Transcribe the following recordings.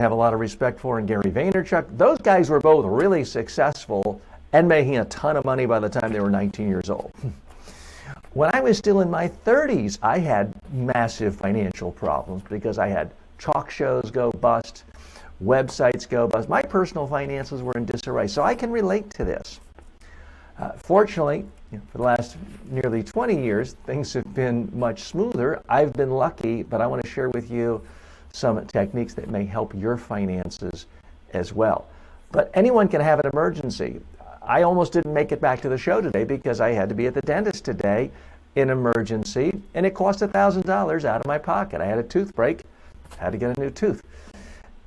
have a lot of respect for, and Gary Vaynerchuk. Those guys were both really successful and making a ton of money by the time they were 19 years old. When I was still in my 30s, I had massive financial problems because I had talk shows go bust, websites go bust. My personal finances were in disarray, so I can relate to this. Fortunately, for the last nearly 20 years, things have been much smoother. I've been lucky, but I want to share with you some techniques that may help your finances as well. But anyone can have an emergency. I almost didn't make it back to the show today because I had to be at the dentist today in emergency, and it cost $1,000 out of my pocket. I had a tooth break, had to get a new tooth.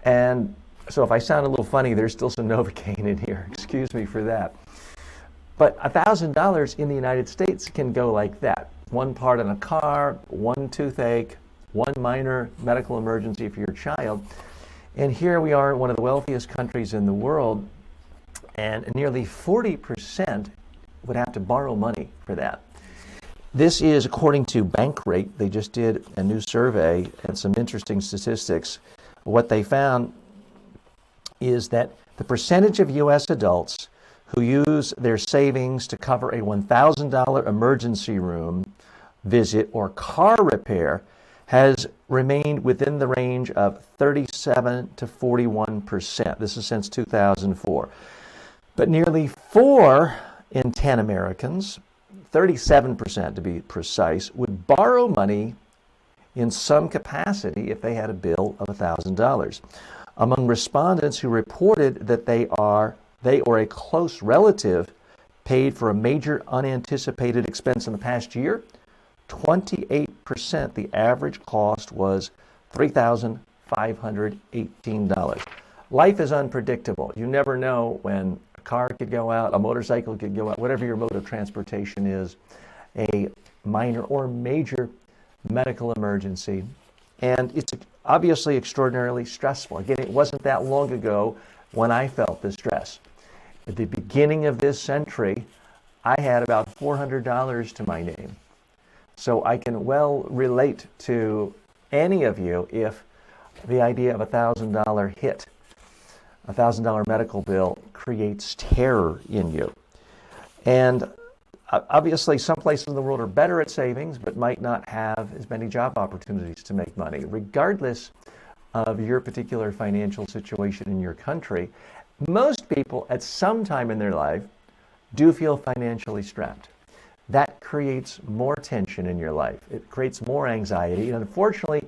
And so if I sound a little funny, there's still some Novocaine in here. Excuse me for that. But $1,000 in the United States can go like that. One part in a car, one toothache, one minor medical emergency for your child. And here we are in one of the wealthiest countries in the world, and nearly 40% would have to borrow money for that. This is according to Bankrate. They just did a new survey and some interesting statistics. What they found is that the percentage of U.S. adults who use their savings to cover a $1,000 emergency room visit or car repair has remained within the range of 37 to 41%. This is since 2004. But nearly 4 in 10 Americans, 37% to be precise, would borrow money in some capacity if they had a bill of $1,000. Among respondents who reported that they or a close relative paid for a major unanticipated expense in the past year, 28%, the average cost was $3,518. Life is unpredictable. You never know when a car could go out, a motorcycle could go out, whatever your mode of transportation is, a minor or major medical emergency. And it's obviously extraordinarily stressful. Again, it wasn't that long ago when I felt this stress. At the beginning of this century, I had about $400 to my name. So I can well relate to any of you if the idea of a $1,000 hit, a $1,000 medical bill creates terror in you. And obviously some places in the world are better at savings but might not have as many job opportunities to make money. Regardless of your particular financial situation in your country, most people at some time in their life do feel financially strapped. That creates more tension in your life. It creates more anxiety. And unfortunately,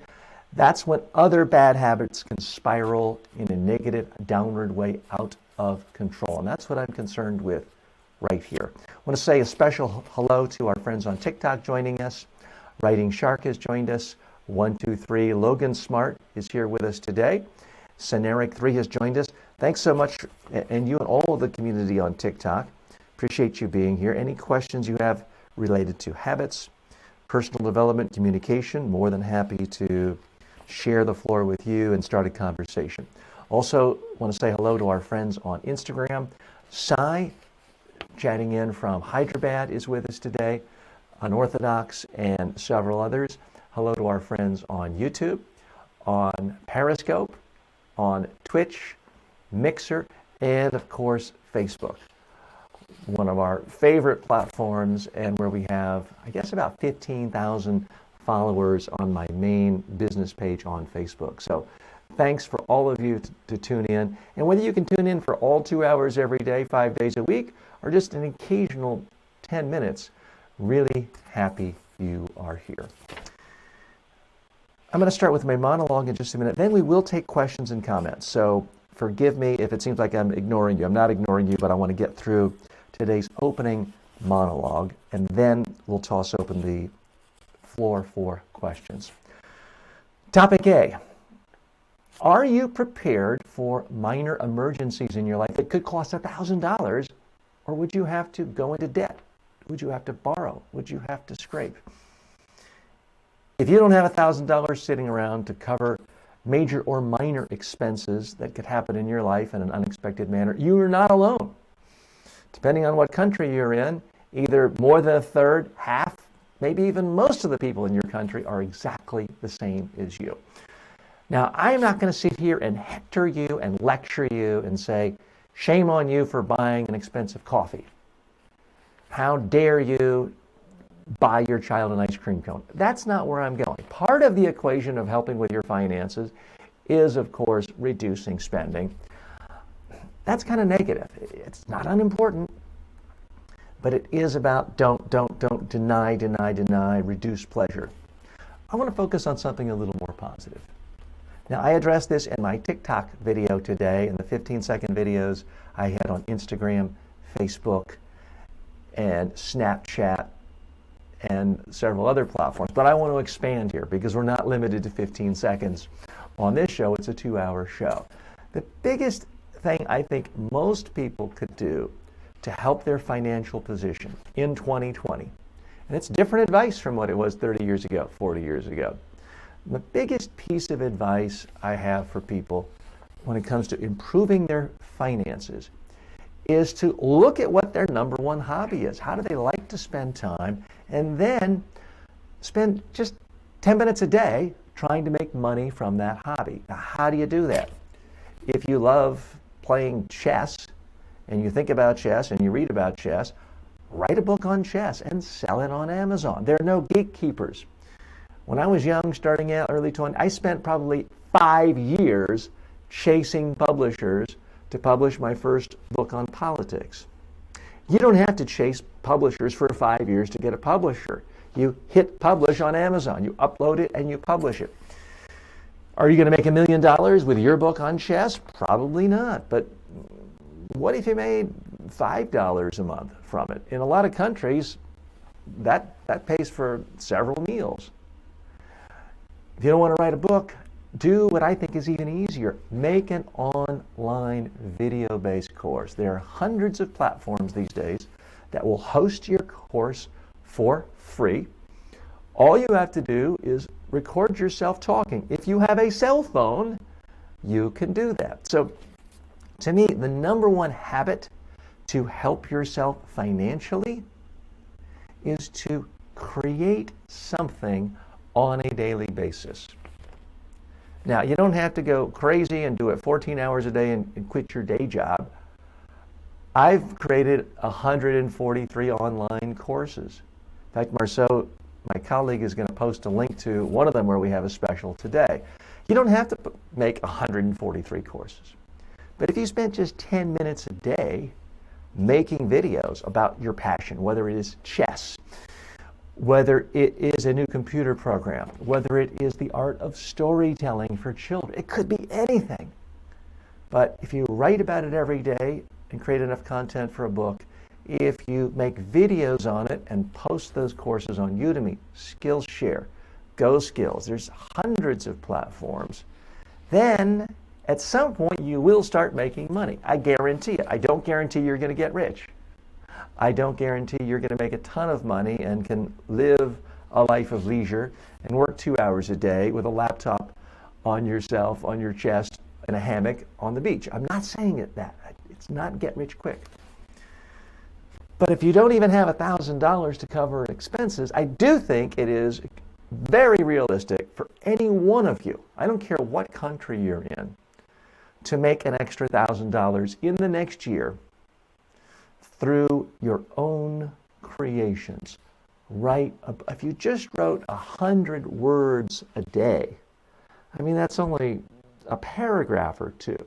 that's when other bad habits can spiral in a negative, downward way out of control. And that's what I'm concerned with right here. I want to say a special hello to our friends on TikTok joining us. Writing Shark has joined us. 123 Logan Smart is here with us today. Ceneric3 has joined us. Thanks so much, and you and all of the community on TikTok. Appreciate you being here. Any questions you have related to habits, personal development, communication, more than happy to share the floor with you and start a conversation. Also, want to say hello to our friends on Instagram. Sai, chatting in from Hyderabad, is with us today. Unorthodox and several others. Hello to our friends on YouTube, on Periscope, on Twitch, Mixer, and of course, Facebook. One of our favorite platforms, and where we have, I guess, about 15,000 followers on my main business page on Facebook. So thanks for all of you to tune in. And whether you can tune in for all 2 hours every day, 5 days a week, or just an occasional 10 minutes, really happy you are here. I'm going to start with my monologue in just a minute. Then we will take questions and comments. So forgive me if it seems like I'm ignoring you. I'm not ignoring you, but I want to get through today's opening monologue, and then we'll toss open the floor for questions. Topic A. Are you prepared for minor emergencies in your life that could cost $1,000, or would you have to go into debt? Would you have to borrow? Would you have to scrape? If you don't have $1,000 sitting around to cover major or minor expenses that could happen in your life in an unexpected manner, you are not alone. Depending on what country you're in, either more than a third, half, maybe even most of the people in your country are exactly the same as you. Now, I'm not going to sit here and hector you and lecture you and say, shame on you for buying an expensive coffee. How dare you buy your child an ice cream cone? That's not where I'm going. Part of the equation of helping with your finances is, of course, reducing spending. That's kind of negative. It's not unimportant, but it is about don't, deny, reduce pleasure. I want to focus on something a little more positive. Now, I addressed this in my TikTok video today and the 15-second videos I had on Instagram, Facebook, and Snapchat, and several other platforms. But I want to expand here because we're not limited to 15 seconds. On this show, it's a 2-hour show. The biggest thing I think most people could do to help their financial position in 2020, and it's different advice from what it was 30 years ago, 40 years ago. The biggest piece of advice I have for people when it comes to improving their finances is to look at what their number one hobby is. How do they like to spend time? And then spend just 10 minutes a day trying to make money from that hobby. Now, how do you do that? If you love playing chess and you think about chess and you read about chess, write a book on chess and sell it on Amazon. There are no gatekeepers. When I was young, starting out early 20, I spent probably 5 years chasing publishers to publish my first book on politics. You don't have to chase publishers for 5 years to get a publisher. You hit publish on Amazon. You upload it and you publish it. Are you going to make $1 million with your book on chess? Probably not. But what if you made $5 a month from it? In a lot of countries, that pays for several meals. If you don't want to write a book, do what I think is even easier. Make an online video-based course. There are hundreds of platforms these days that will host your course for free. All you have to do is record yourself talking. If you have a cell phone, you can do that. So, to me, the number one habit to help yourself financially is to create something on a daily basis. Now, you don't have to go crazy and do it 14 hours a day and quit your day job. I've created 143 online courses. In fact, Marceau, my colleague, is going to post a link to one of them where we have a special today. You don't have to make 143 courses. But if you spent just 10 minutes a day making videos about your passion, whether it is chess, whether it is a new computer program, whether it is the art of storytelling for children, it could be anything. But if you write about it every day and create enough content for a book, if you make videos on it and post those courses on Udemy, Skillshare, GoSkills, there's hundreds of platforms, then at some point you will start making money. I guarantee it. I don't guarantee you're going to get rich. I don't guarantee you're going to make a ton of money and can live a life of leisure and work 2 hours a day with a laptop on yourself, on your chest, in a hammock on the beach. I'm not saying that. It's not get rich quick. But if you don't even have $1,000 to cover expenses, I do think it is very realistic for any one of you, I don't care what country you're in, to make an extra $1,000 in the next year through your own creations. If you just wrote 100 words a day, I mean, that's only a paragraph or two.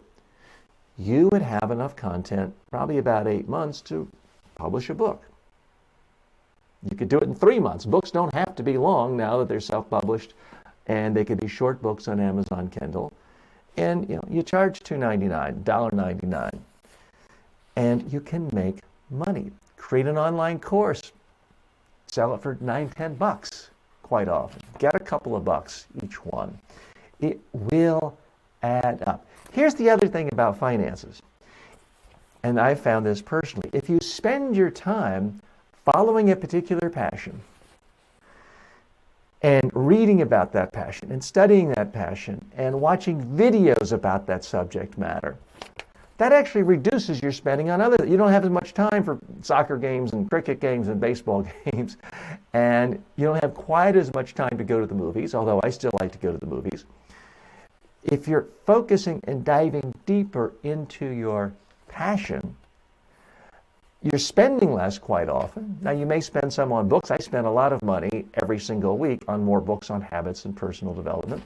You would have enough content, probably about 8 months, to publish a book. You could do it in 3 months. Books don't have to be long now that they're self-published, and they could be short books on Amazon Kindle. And you charge $2.99, $1.99, and you can make money. Create an online course. Sell it for $9, $10 quite often. Get a couple of bucks each one. It will add up. Here's the other thing about finances, and I found this personally. If you spend your time following a particular passion and reading about that passion and studying that passion and watching videos about that subject matter, that actually reduces your spending on other. You don't have as much time for soccer games and cricket games and baseball games, and you don't have quite as much time to go to the movies, although I still like to go to the movies. If you're focusing and diving deeper into your passion, you're spending less quite often. Now, you may spend some on books. I spend a lot of money every single week on more books on habits and personal development.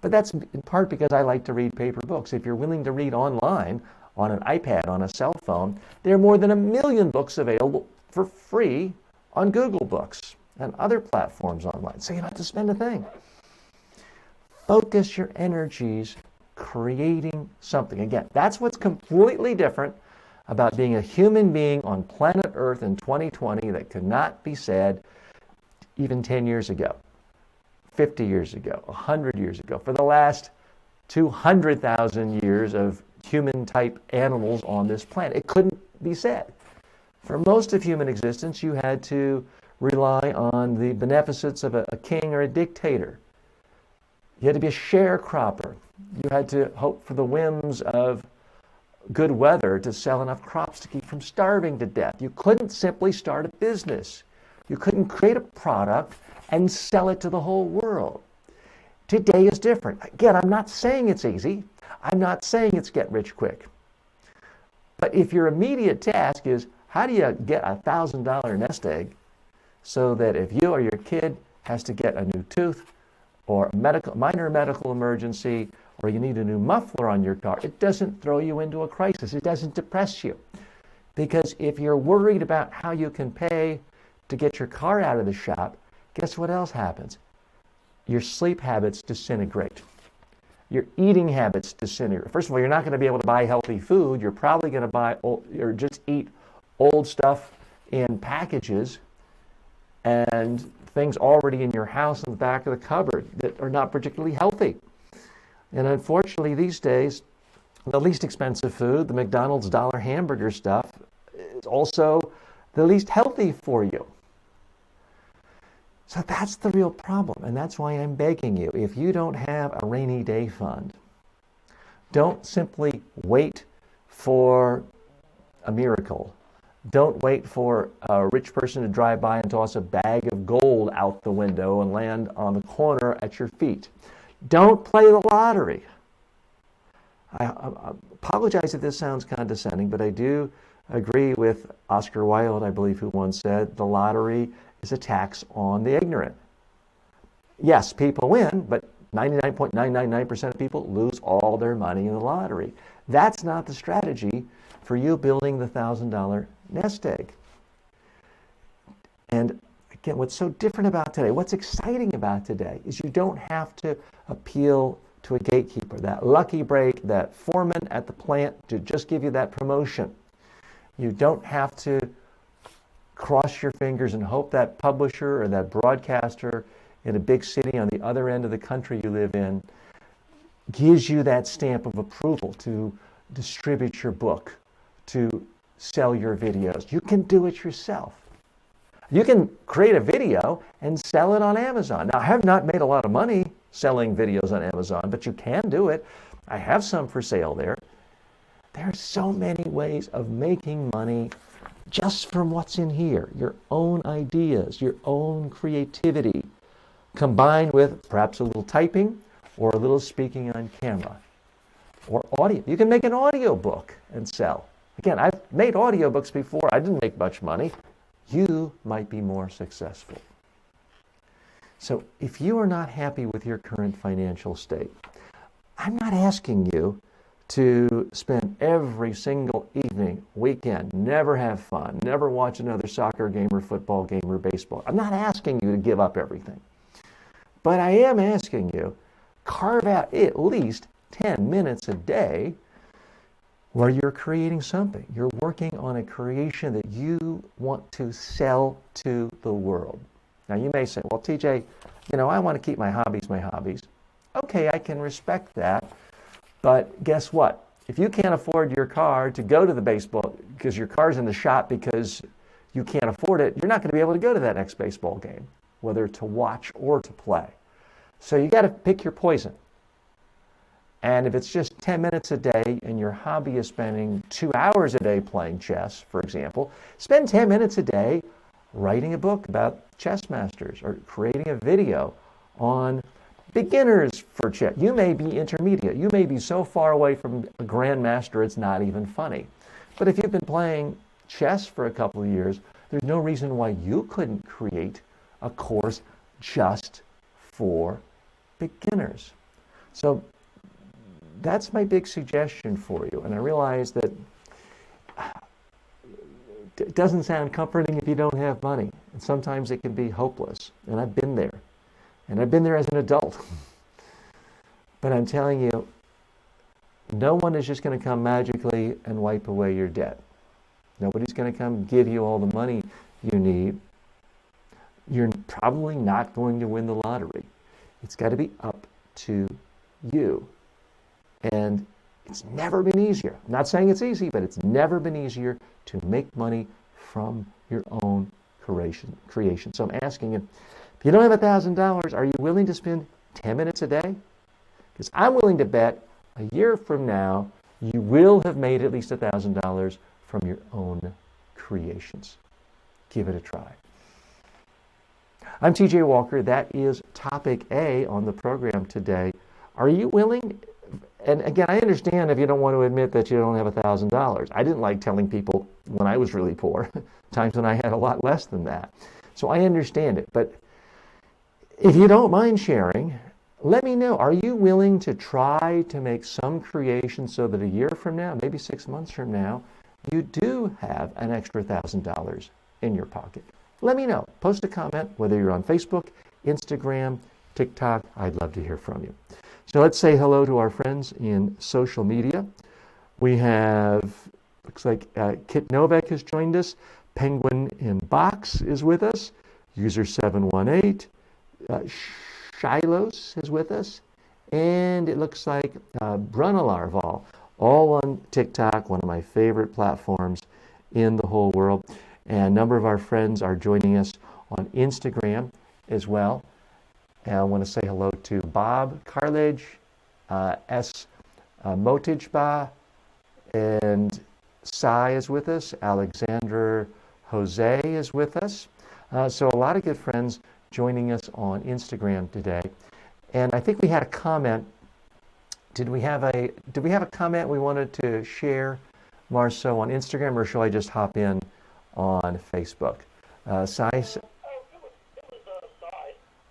But that's in part because I like to read paper books. If you're willing to read online, on an iPad, on a cell phone, there are more than 1 million books available for free on Google Books and other platforms online. So you don't have to spend a thing. Focus your energies creating something. Again, that's what's completely different about being a human being on planet Earth in 2020 that could not be said even 10 years ago, 50 years ago, 100 years ago. For the last 200,000 years of human-type animals on this planet, it couldn't be said. For most of human existence, you had to rely on the beneficence of a king or a dictator. You had to be a sharecropper. You had to hope for the whims of good weather to sell enough crops to keep from starving to death. You couldn't simply start a business. You couldn't create a product and sell it to the whole world. Today is different. Again, I'm not saying it's easy. I'm not saying it's get rich quick. But if your immediate task is, how do you get a $1,000 nest egg so that if you or your kid has to get a new tooth or a minor medical emergency, or you need a new muffler on your car, it doesn't throw you into a crisis. It doesn't depress you. Because if you're worried about how you can pay to get your car out of the shop, guess what else happens? Your sleep habits disintegrate. Your eating habits disintegrate. First of all, you're not going to be able to buy healthy food. You're probably going to buy or just eat old stuff in packages and things already in your house in the back of the cupboard that are not particularly healthy. And unfortunately, these days, the least expensive food, the McDonald's dollar hamburger stuff, is also the least healthy for you. So that's the real problem, and that's why I'm begging you, if you don't have a rainy day fund, don't simply wait for a miracle. Don't wait for a rich person to drive by and toss a bag of gold out the window and land on the corner at your feet. Don't play the lottery. I apologize if this sounds condescending, but I do agree with Oscar Wilde, I believe, who once said, the lottery is a tax on the ignorant. Yes, people win, but 99.999% of people lose all their money in the lottery. That's not the strategy for you building the $1,000 nest egg. And again, what's so different about today, what's exciting about today, is you don't have to appeal to a gatekeeper, that lucky break, that foreman at the plant to just give you that promotion. You don't have to cross your fingers and hope that publisher or that broadcaster in a big city on the other end of the country you live in gives you that stamp of approval to distribute your book, to sell your videos. You can do it yourself. You can create a video and sell it on Amazon. Now, I have not made a lot of money selling videos on Amazon, but you can do it. I have some for sale there. There are so many ways of making money just from what's in here, your own ideas, your own creativity, combined with perhaps a little typing or a little speaking on camera or audio. You can make an audio book and sell. Again, I've made audio books before. I didn't make much money. You might be more successful. So if you are not happy with your current financial state, I'm not asking you to spend every single evening, weekend, never have fun, never watch another soccer game or football game or baseball. I'm not asking you to give up everything. But I am asking you, carve out at least 10 minutes a day where you're creating something. You're working on a creation that you want to sell to the world. Now you may say, well, TJ, I want to keep my hobbies my hobbies. Okay, I can respect that. But guess what? If you can't afford your car to go to the baseball because your car's in the shop because you can't afford it, you're not going to be able to go to that next baseball game, whether to watch or to play. So you got to pick your poison. And if it's just 10 minutes a day and your hobby is spending 2 hours a day playing chess, for example, spend 10 minutes a day writing a book about chess masters or creating a video on beginners for chess. You may be intermediate. You may be so far away from a grandmaster it's not even funny. But if you've been playing chess for a couple of years, there's no reason why you couldn't create a course just for beginners. So that's my big suggestion for you. And I realize that it doesn't sound comforting if you don't have money. And sometimes it can be hopeless. And I've been there. And I've been there as an adult. But I'm telling you, no one is just going to come magically and wipe away your debt. Nobody's going to come give you all the money you need. You're probably not going to win the lottery. It's got to be up to you. And it's never been easier. I'm not saying it's easy, but it's never been easier to make money from your own creation. So I'm asking you, if you don't have $1,000, are you willing to spend 10 minutes a day? Because I'm willing to bet a year from now, you will have made at least $1,000 from your own creations. Give it a try. I'm TJ Walker. That is topic A on the program today. Are you willing? And again, I understand if you don't want to admit that you don't have $1,000. I didn't like telling people when I was really poor, times when I had a lot less than that. So I understand it. But if you don't mind sharing, let me know. Are you willing to try to make some creation so that a year from now, maybe 6 months from now, you do have an extra $1,000 in your pocket? Let me know. Post a comment, whether you're on Facebook, Instagram, TikTok. I'd love to hear from you. So let's say hello to our friends in social media. We have, looks like Kit Novak has joined us. Penguin in Box is with us. User 718. Shilos is with us. And it looks like Brunalarval, all on TikTok, one of my favorite platforms in the whole world. And a number of our friends are joining us on Instagram as well. And I want to say hello to Bob Carledge, S. Motijba, and Sai is with us. Alexander Jose is with us. So a lot of good friends joining us on Instagram today. And I think we had a comment. Did we have a comment we wanted to share, Marceau, on Instagram, or shall I just hop in on Facebook? Sai.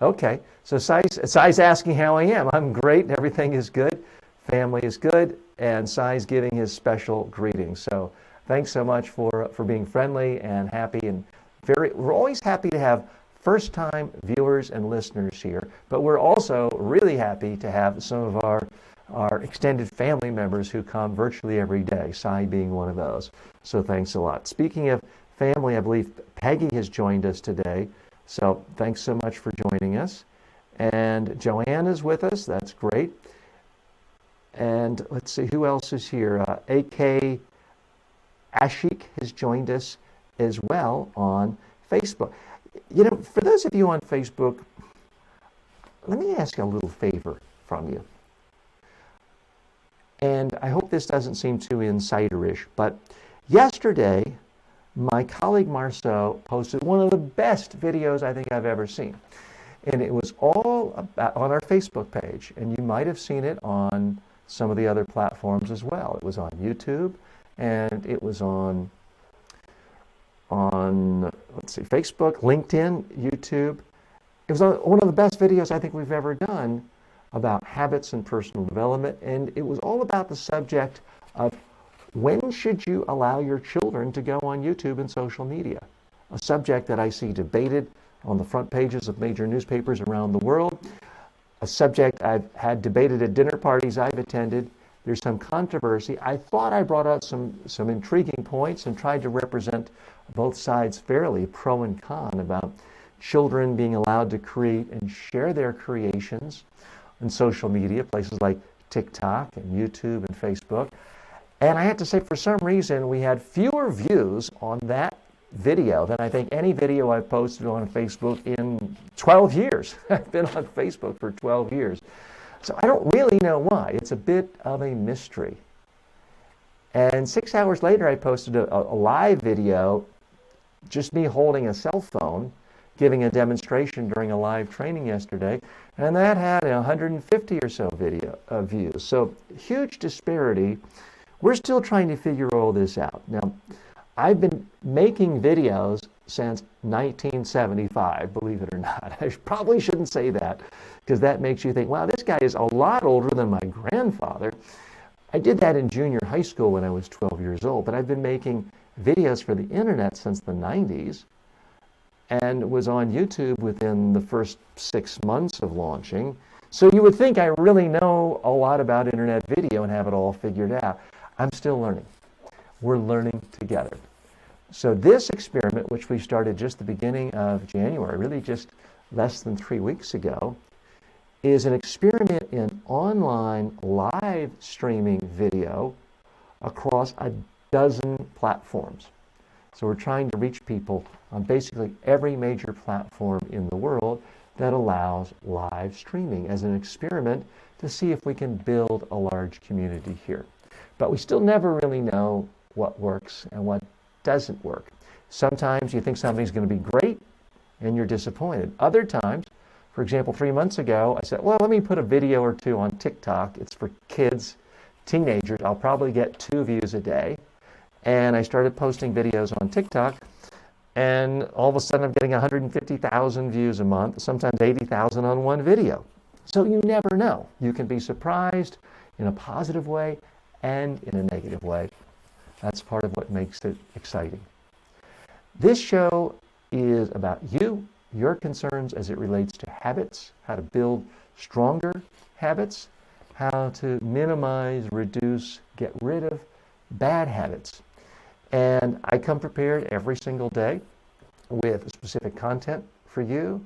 Okay, so Sai's asking how I am. I'm great. Everything is good. Family is good. And Sai's giving his special greetings. So thanks so much for being friendly and happy. And we're always happy to have first-time viewers and listeners here. But we're also really happy to have some of our extended family members who come virtually every day, Sai being one of those. So thanks a lot. Speaking of family, I believe Peggy has joined us today. So thanks so much for joining us. And Joanne is with us. That's great. And let's see, who else is here? A.K. Ashik has joined us as well on Facebook. You know, for those of you on Facebook, let me ask a little favor from you. And I hope this doesn't seem too insiderish, but yesterday, my colleague Marceau posted one of the best videos I think I've ever seen. And it was all about, on our Facebook page, and you might have seen it on some of the other platforms as well. It was on YouTube, and it was on let's see, Facebook, LinkedIn, YouTube. It was one of the best videos I think we've ever done about habits and personal development, and it was all about the subject of when should you allow your children to go on YouTube and social media? A subject that I see debated on the front pages of major newspapers around the world, a subject I've had debated at dinner parties I've attended. There's some controversy. I thought I brought out some intriguing points and tried to represent both sides fairly, pro and con, about children being allowed to create and share their creations on social media, places like TikTok and YouTube and Facebook. And I have to say, for some reason, we had fewer views on that video than I think any video I've posted on Facebook in 12 years. I've been on Facebook for 12 years. So I don't really know why. It's a bit of a mystery. And 6 hours later, I posted a live video, just me holding a cell phone, giving a demonstration during a live training yesterday, and that had 150 or so views. So huge disparity. We're still trying to figure all this out. Now, I've been making videos since 1975, believe it or not. I probably shouldn't say that, because that makes you think, wow, this guy is a lot older than my grandfather. I did that in junior high school when I was 12 years old, but I've been making videos for the internet since the 90s, and was on YouTube within the first 6 months of launching. So you would think I really know a lot about internet video and have it all figured out. I'm still learning. We're learning together. So this experiment, which we started just the beginning of January, really just less than 3 weeks ago, is an experiment in online live streaming video across a dozen platforms. So we're trying to reach people on basically every major platform in the world that allows live streaming as an experiment to see if we can build a large community here. But we still never really know what works and what doesn't work. Sometimes you think something's going to be great and you're disappointed. Other times, for example, 3 months ago, I said, well, let me put a video or two on TikTok. It's for kids, teenagers. I'll probably get 2 views a day. And I started posting videos on TikTok, and all of a sudden I'm getting 150,000 views a month, sometimes 80,000 on one video. So you never know. You can be surprised in a positive way and in a negative way. That's part of what makes it exciting. This show is about you, your concerns as it relates to habits, how to build stronger habits, how to minimize, reduce, get rid of bad habits. And I come prepared every single day with specific content for you,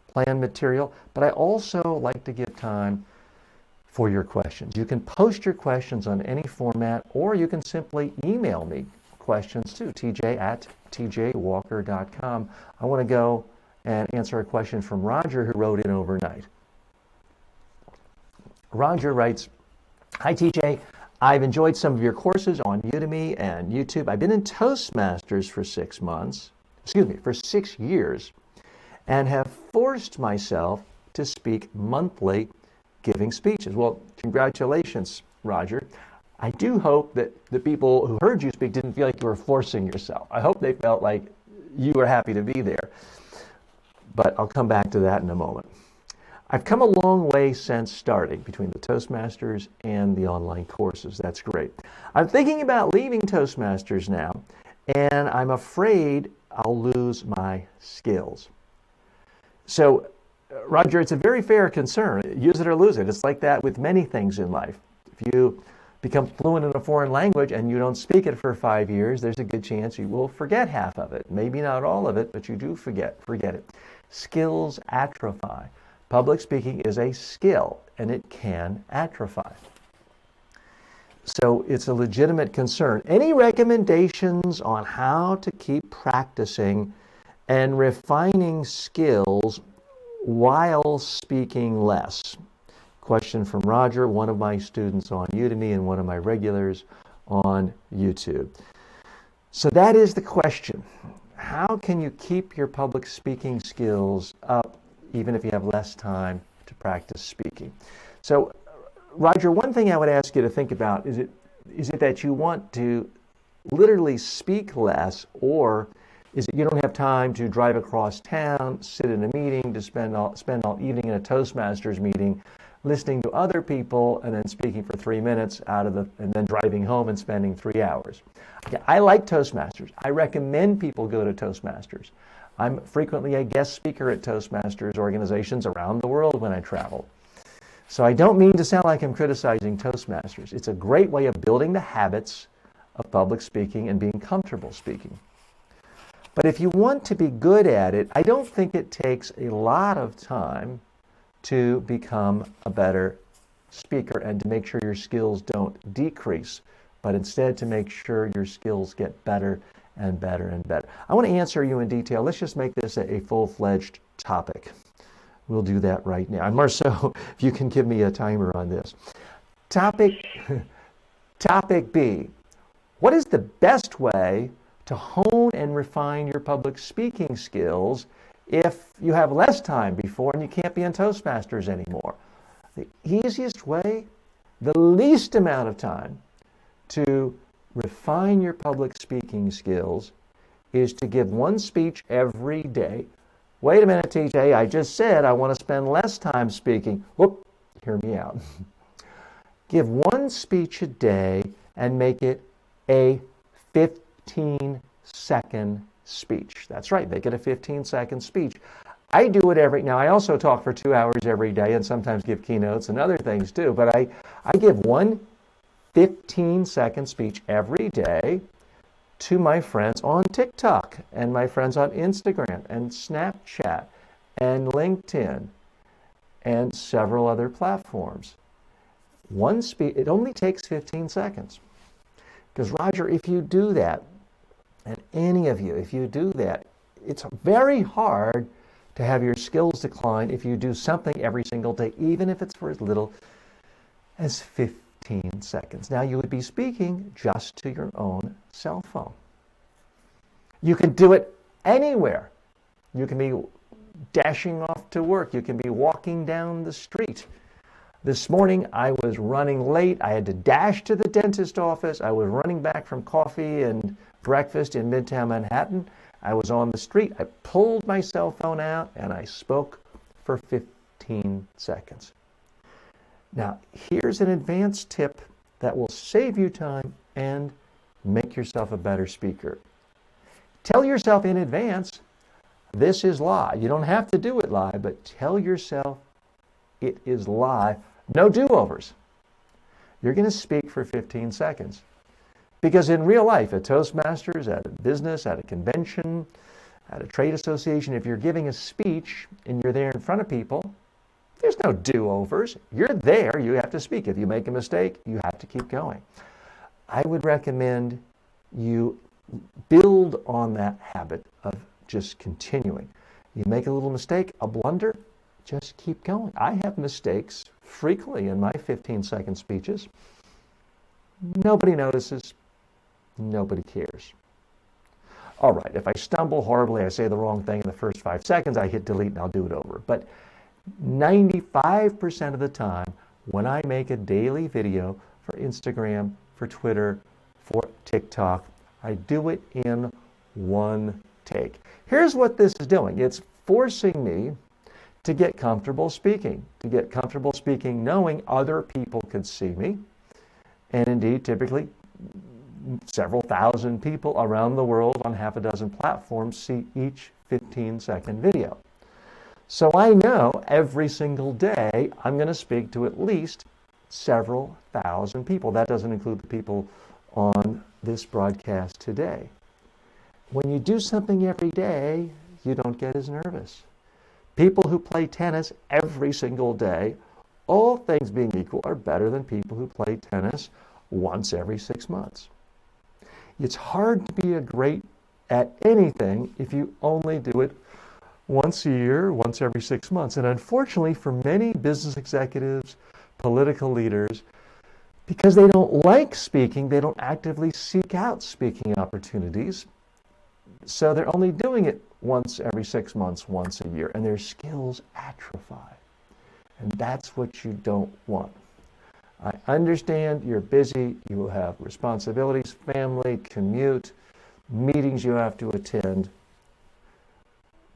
planned material, but I also like to give time for your questions. You can post your questions on any format, or you can simply email me questions to tj@tjwalker.com. I want to go and answer a question from Roger, who wrote in overnight. Roger writes, "Hi TJ, I've enjoyed some of your courses on Udemy and YouTube. I've been in Toastmasters for 6 years, and have forced myself to speak monthly giving speeches." Well, congratulations, Roger. I do hope that the people who heard you speak didn't feel like you were forcing yourself. I hope they felt like you were happy to be there. But I'll come back to that in a moment. I've come a long way since starting between the Toastmasters and the online courses. That's great. I'm thinking about leaving Toastmasters now, and I'm afraid I'll lose my skills. So, Roger, it's a very fair concern. Use it or lose it. It's like that with many things in life. If you become fluent in a foreign language and you don't speak it for 5 years, there's a good chance you will forget half of it. Maybe not all of it, but you do forget it. Skills atrophy. Public speaking is a skill, and it can atrophy. So it's a legitimate concern. Any recommendations on how to keep practicing and refining skills while speaking less? Question from Roger, one of my students on Udemy and one of my regulars on YouTube. So that is the question. How can you keep your public speaking skills up even if you have less time to practice speaking? So, Roger, one thing I would ask you to think about, is it that you want to literally speak less, or is it you don't have time to drive across town, sit in a meeting, to spend all evening in a Toastmasters meeting, listening to other people, and then speaking for 3 minutes and then driving home and spending 3 hours? Okay, I like Toastmasters. I recommend people go to Toastmasters. I'm frequently a guest speaker at Toastmasters organizations around the world when I travel. So I don't mean to sound like I'm criticizing Toastmasters. It's a great way of building the habits of public speaking and being comfortable speaking. But if you want to be good at it, I don't think it takes a lot of time to become a better speaker and to make sure your skills don't decrease, but instead to make sure your skills get better and better and better. I want to answer you in detail. Let's just make this a full-fledged topic. We'll do that right now. And Marceau, if you can give me a timer on this. Topic B. What is the best way to hone and refine your public speaking skills if you have less time before and you can't be in Toastmasters anymore. The easiest way, the least amount of time to refine your public speaking skills is to give one speech every day. Wait a minute, TJ, I just said I want to spend less time speaking. Whoop, hear me out. Give one speech a day and make it a 15-second speech. That's right, make it a 15-second speech. I do it now I also talk for 2 hours every day and sometimes give keynotes and other things too, but I give one 15-second speech every day to my friends on TikTok and my friends on Instagram and Snapchat and LinkedIn and several other platforms. One speech, it only takes 15 seconds. Because Roger, if you do that, and any of you, if you do that, it's very hard to have your skills decline if you do something every single day, even if it's for as little as 15 seconds. Now, you would be speaking just to your own cell phone. You can do it anywhere. You can be dashing off to work. You can be walking down the street. This morning, I was running late. I had to dash to the dentist office. I was running back from coffee and breakfast in Midtown Manhattan. I was on the street. I pulled my cell phone out and I spoke for 15 seconds. Now, here's an advanced tip that will save you time and make yourself a better speaker. Tell yourself in advance, this is live. You don't have to do it live, but tell yourself it is live. No do-overs. You're going to speak for 15 seconds. Because in real life, at Toastmasters, at a business, at a convention, at a trade association, if you're giving a speech and you're there in front of people, there's no do-overs. You're there. You have to speak. If you make a mistake, you have to keep going. I would recommend you build on that habit of just continuing. You make a little mistake, a blunder, just keep going. I have mistakes frequently in my 15-second speeches. Nobody notices. Nobody cares. All right, if I stumble horribly, I say the wrong thing in the first 5 seconds, I hit delete and I'll do it over. But 95% of the time, when I make a daily video for Instagram, for Twitter, for TikTok, I do it in one take. Here's what this is doing. It's forcing me to get comfortable speaking, knowing other people could see me. And indeed, typically, several thousand people around the world on half a dozen platforms see each 15-second video. So I know every single day I'm going to speak to at least several thousand people. That doesn't include the people on this broadcast today. When you do something every day, you don't get as nervous. People who play tennis every single day, all things being equal, are better than people who play tennis once every 6 months. It's hard to be great at anything if you only do it once a year, once every 6 months. And unfortunately, for many business executives, political leaders, because they don't like speaking, they don't actively seek out speaking opportunities. So they're only doing it once every 6 months, once a year, and their skills atrophy. And that's what you don't want. I understand you're busy, you have responsibilities, family, commute, meetings you have to attend,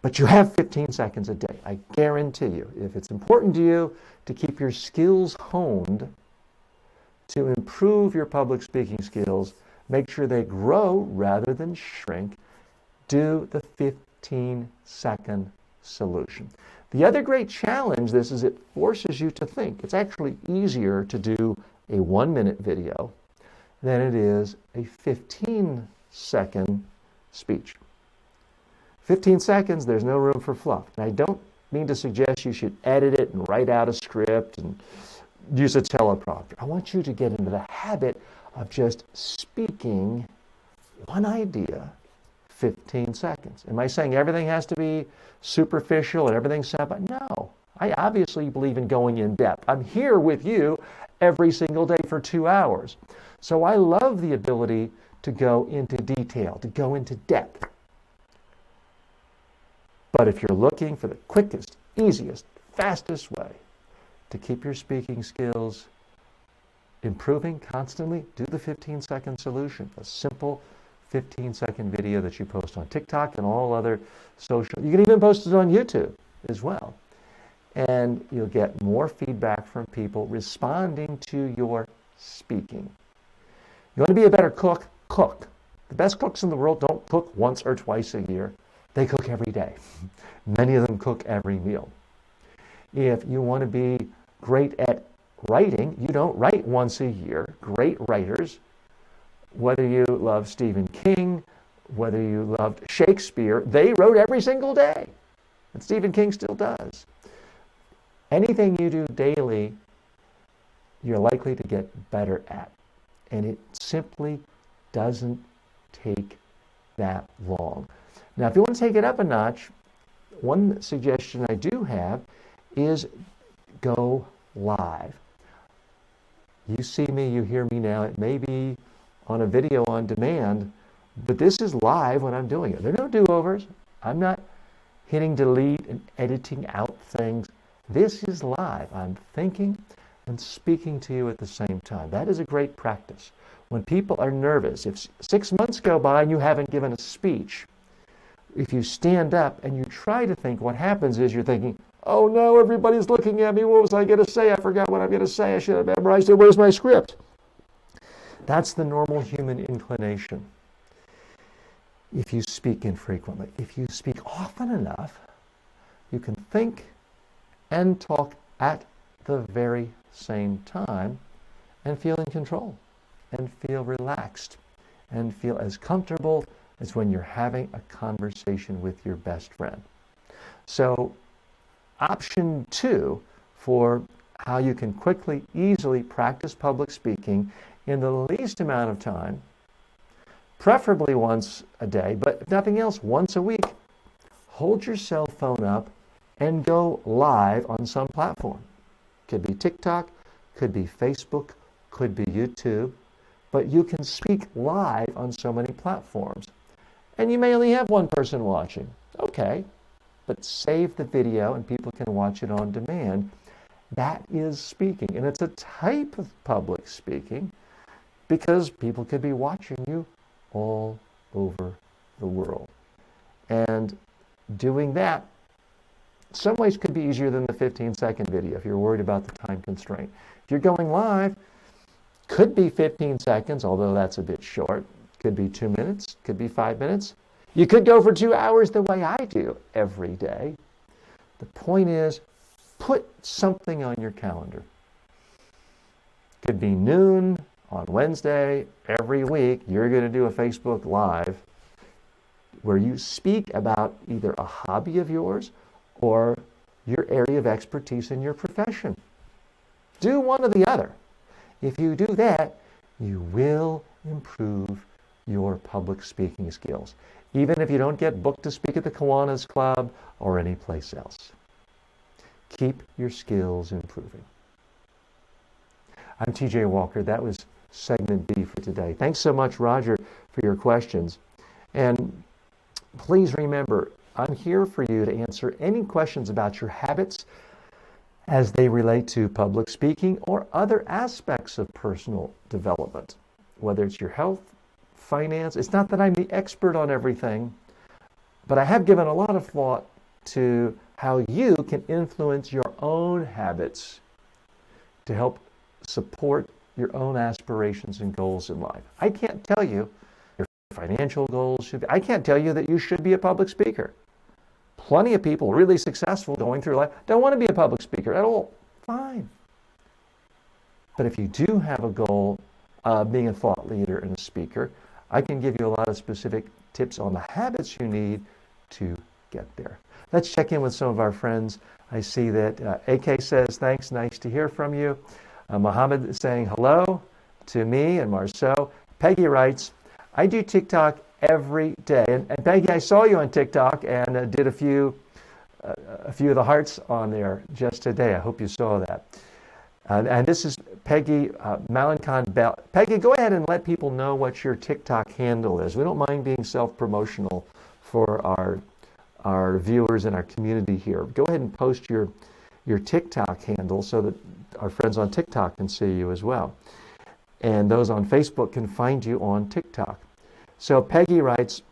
but you have 15 seconds a day. I guarantee you, if it's important to you to keep your skills honed, to improve your public speaking skills, make sure they grow rather than shrink, do the 15-second solution. The other great challenge this is it forces you to think. It's actually easier to do a 1-minute video than it is a 15-second speech. 15 seconds, there's no room for fluff. And I don't mean to suggest you should edit it and write out a script and use a teleprompter. I want you to get into the habit of just speaking one idea 15 seconds. Am I saying everything has to be superficial and everything's simple? No. I obviously believe in going in depth. I'm here with you every single day for 2 hours. So I love the ability to go into detail, to go into depth. But if you're looking for the quickest, easiest, fastest way to keep your speaking skills improving constantly, do the 15-second solution. A simple 15-second video that you post on TikTok and all other social. You can even post it on YouTube as well. And you'll get more feedback from people responding to your speaking. You want to be a better cook? Cook. The best cooks in the world don't cook once or twice a year. They cook every day. Many of them cook every meal. If you want to be great at writing, you don't write once a year. Great writers, whether you love Stephen King, whether you loved Shakespeare, they wrote every single day. And Stephen King still does. Anything you do daily, you're likely to get better at. And it simply doesn't take that long. Now, if you want to take it up a notch, one suggestion I do have is go live. You see me, you hear me now. It may be on a video on demand, but this is live when I'm doing it. There are no do-overs. I'm not hitting delete and editing out things. This is live. I'm thinking and speaking to you at the same time. That is a great practice. When people are nervous, if 6 months go by and you haven't given a speech, if you stand up and you try to think, what happens is you're thinking, oh no, everybody's looking at me. What was I going to say? I forgot what I'm going to say. I should have memorized it. Where's my script? That's the normal human inclination. If you speak infrequently, if you speak often enough, you can think and talk at the very same time and feel in control and feel relaxed and feel as comfortable as when you're having a conversation with your best friend. So option 2 for how you can quickly, easily practice public speaking in the least amount of time, preferably once a day, but if nothing else, once a week. Hold your cell phone up and go live on some platform. Could be TikTok, could be Facebook, could be YouTube, but you can speak live on so many platforms. And you may only have one person watching. Okay, but save the video and people can watch it on demand. That is speaking, and it's a type of public speaking because people could be watching you all over the world. And doing that, in some ways could be easier than the 15-second video if you're worried about the time constraint. If you're going live, could be 15 seconds, although that's a bit short. Could be 2 minutes, could be 5 minutes. You could go for 2 hours the way I do every day. The point is, put something on your calendar. Could be noon on Wednesday every week. You're going to do a Facebook Live where you speak about either a hobby of yours or your area of expertise in your profession. Do one or the other. If you do that, you will improve your public speaking skills, even if you don't get booked to speak at the Kiwanis Club or any place else. Keep your skills improving. I'm TJ Walker. That was segment B for today. Thanks so much, Roger, for your questions. And please remember, I'm here for you to answer any questions about your habits as they relate to public speaking or other aspects of personal development, whether it's your health, finance. It's not that I'm the expert on everything, but I have given a lot of thought to how you can influence your own habits to help support your own aspirations and goals in life. I can't tell you your financial goals should be. I can't tell you that you should be a public speaker. Plenty of people really successful going through life don't want to be a public speaker at all. Fine. But if you do have a goal of being a thought leader and a speaker, I can give you a lot of specific tips on the habits you need to get there. Let's check in with some of our friends. I see that AK says, thanks, nice to hear from you. Mohammed is saying hello to me and Marceau. Peggy writes, I do TikTok every day. And Peggy, I saw you on TikTok and did a few of the hearts on there just today. I hope you saw that. And this is Peggy Malincon Bell. Peggy, go ahead and let people know what your TikTok handle is. We don't mind being self-promotional for our our viewers and our community here. Go ahead and post your TikTok handle so that our friends on TikTok can see you as well. And those on Facebook can find you on TikTok. So Peggy writes,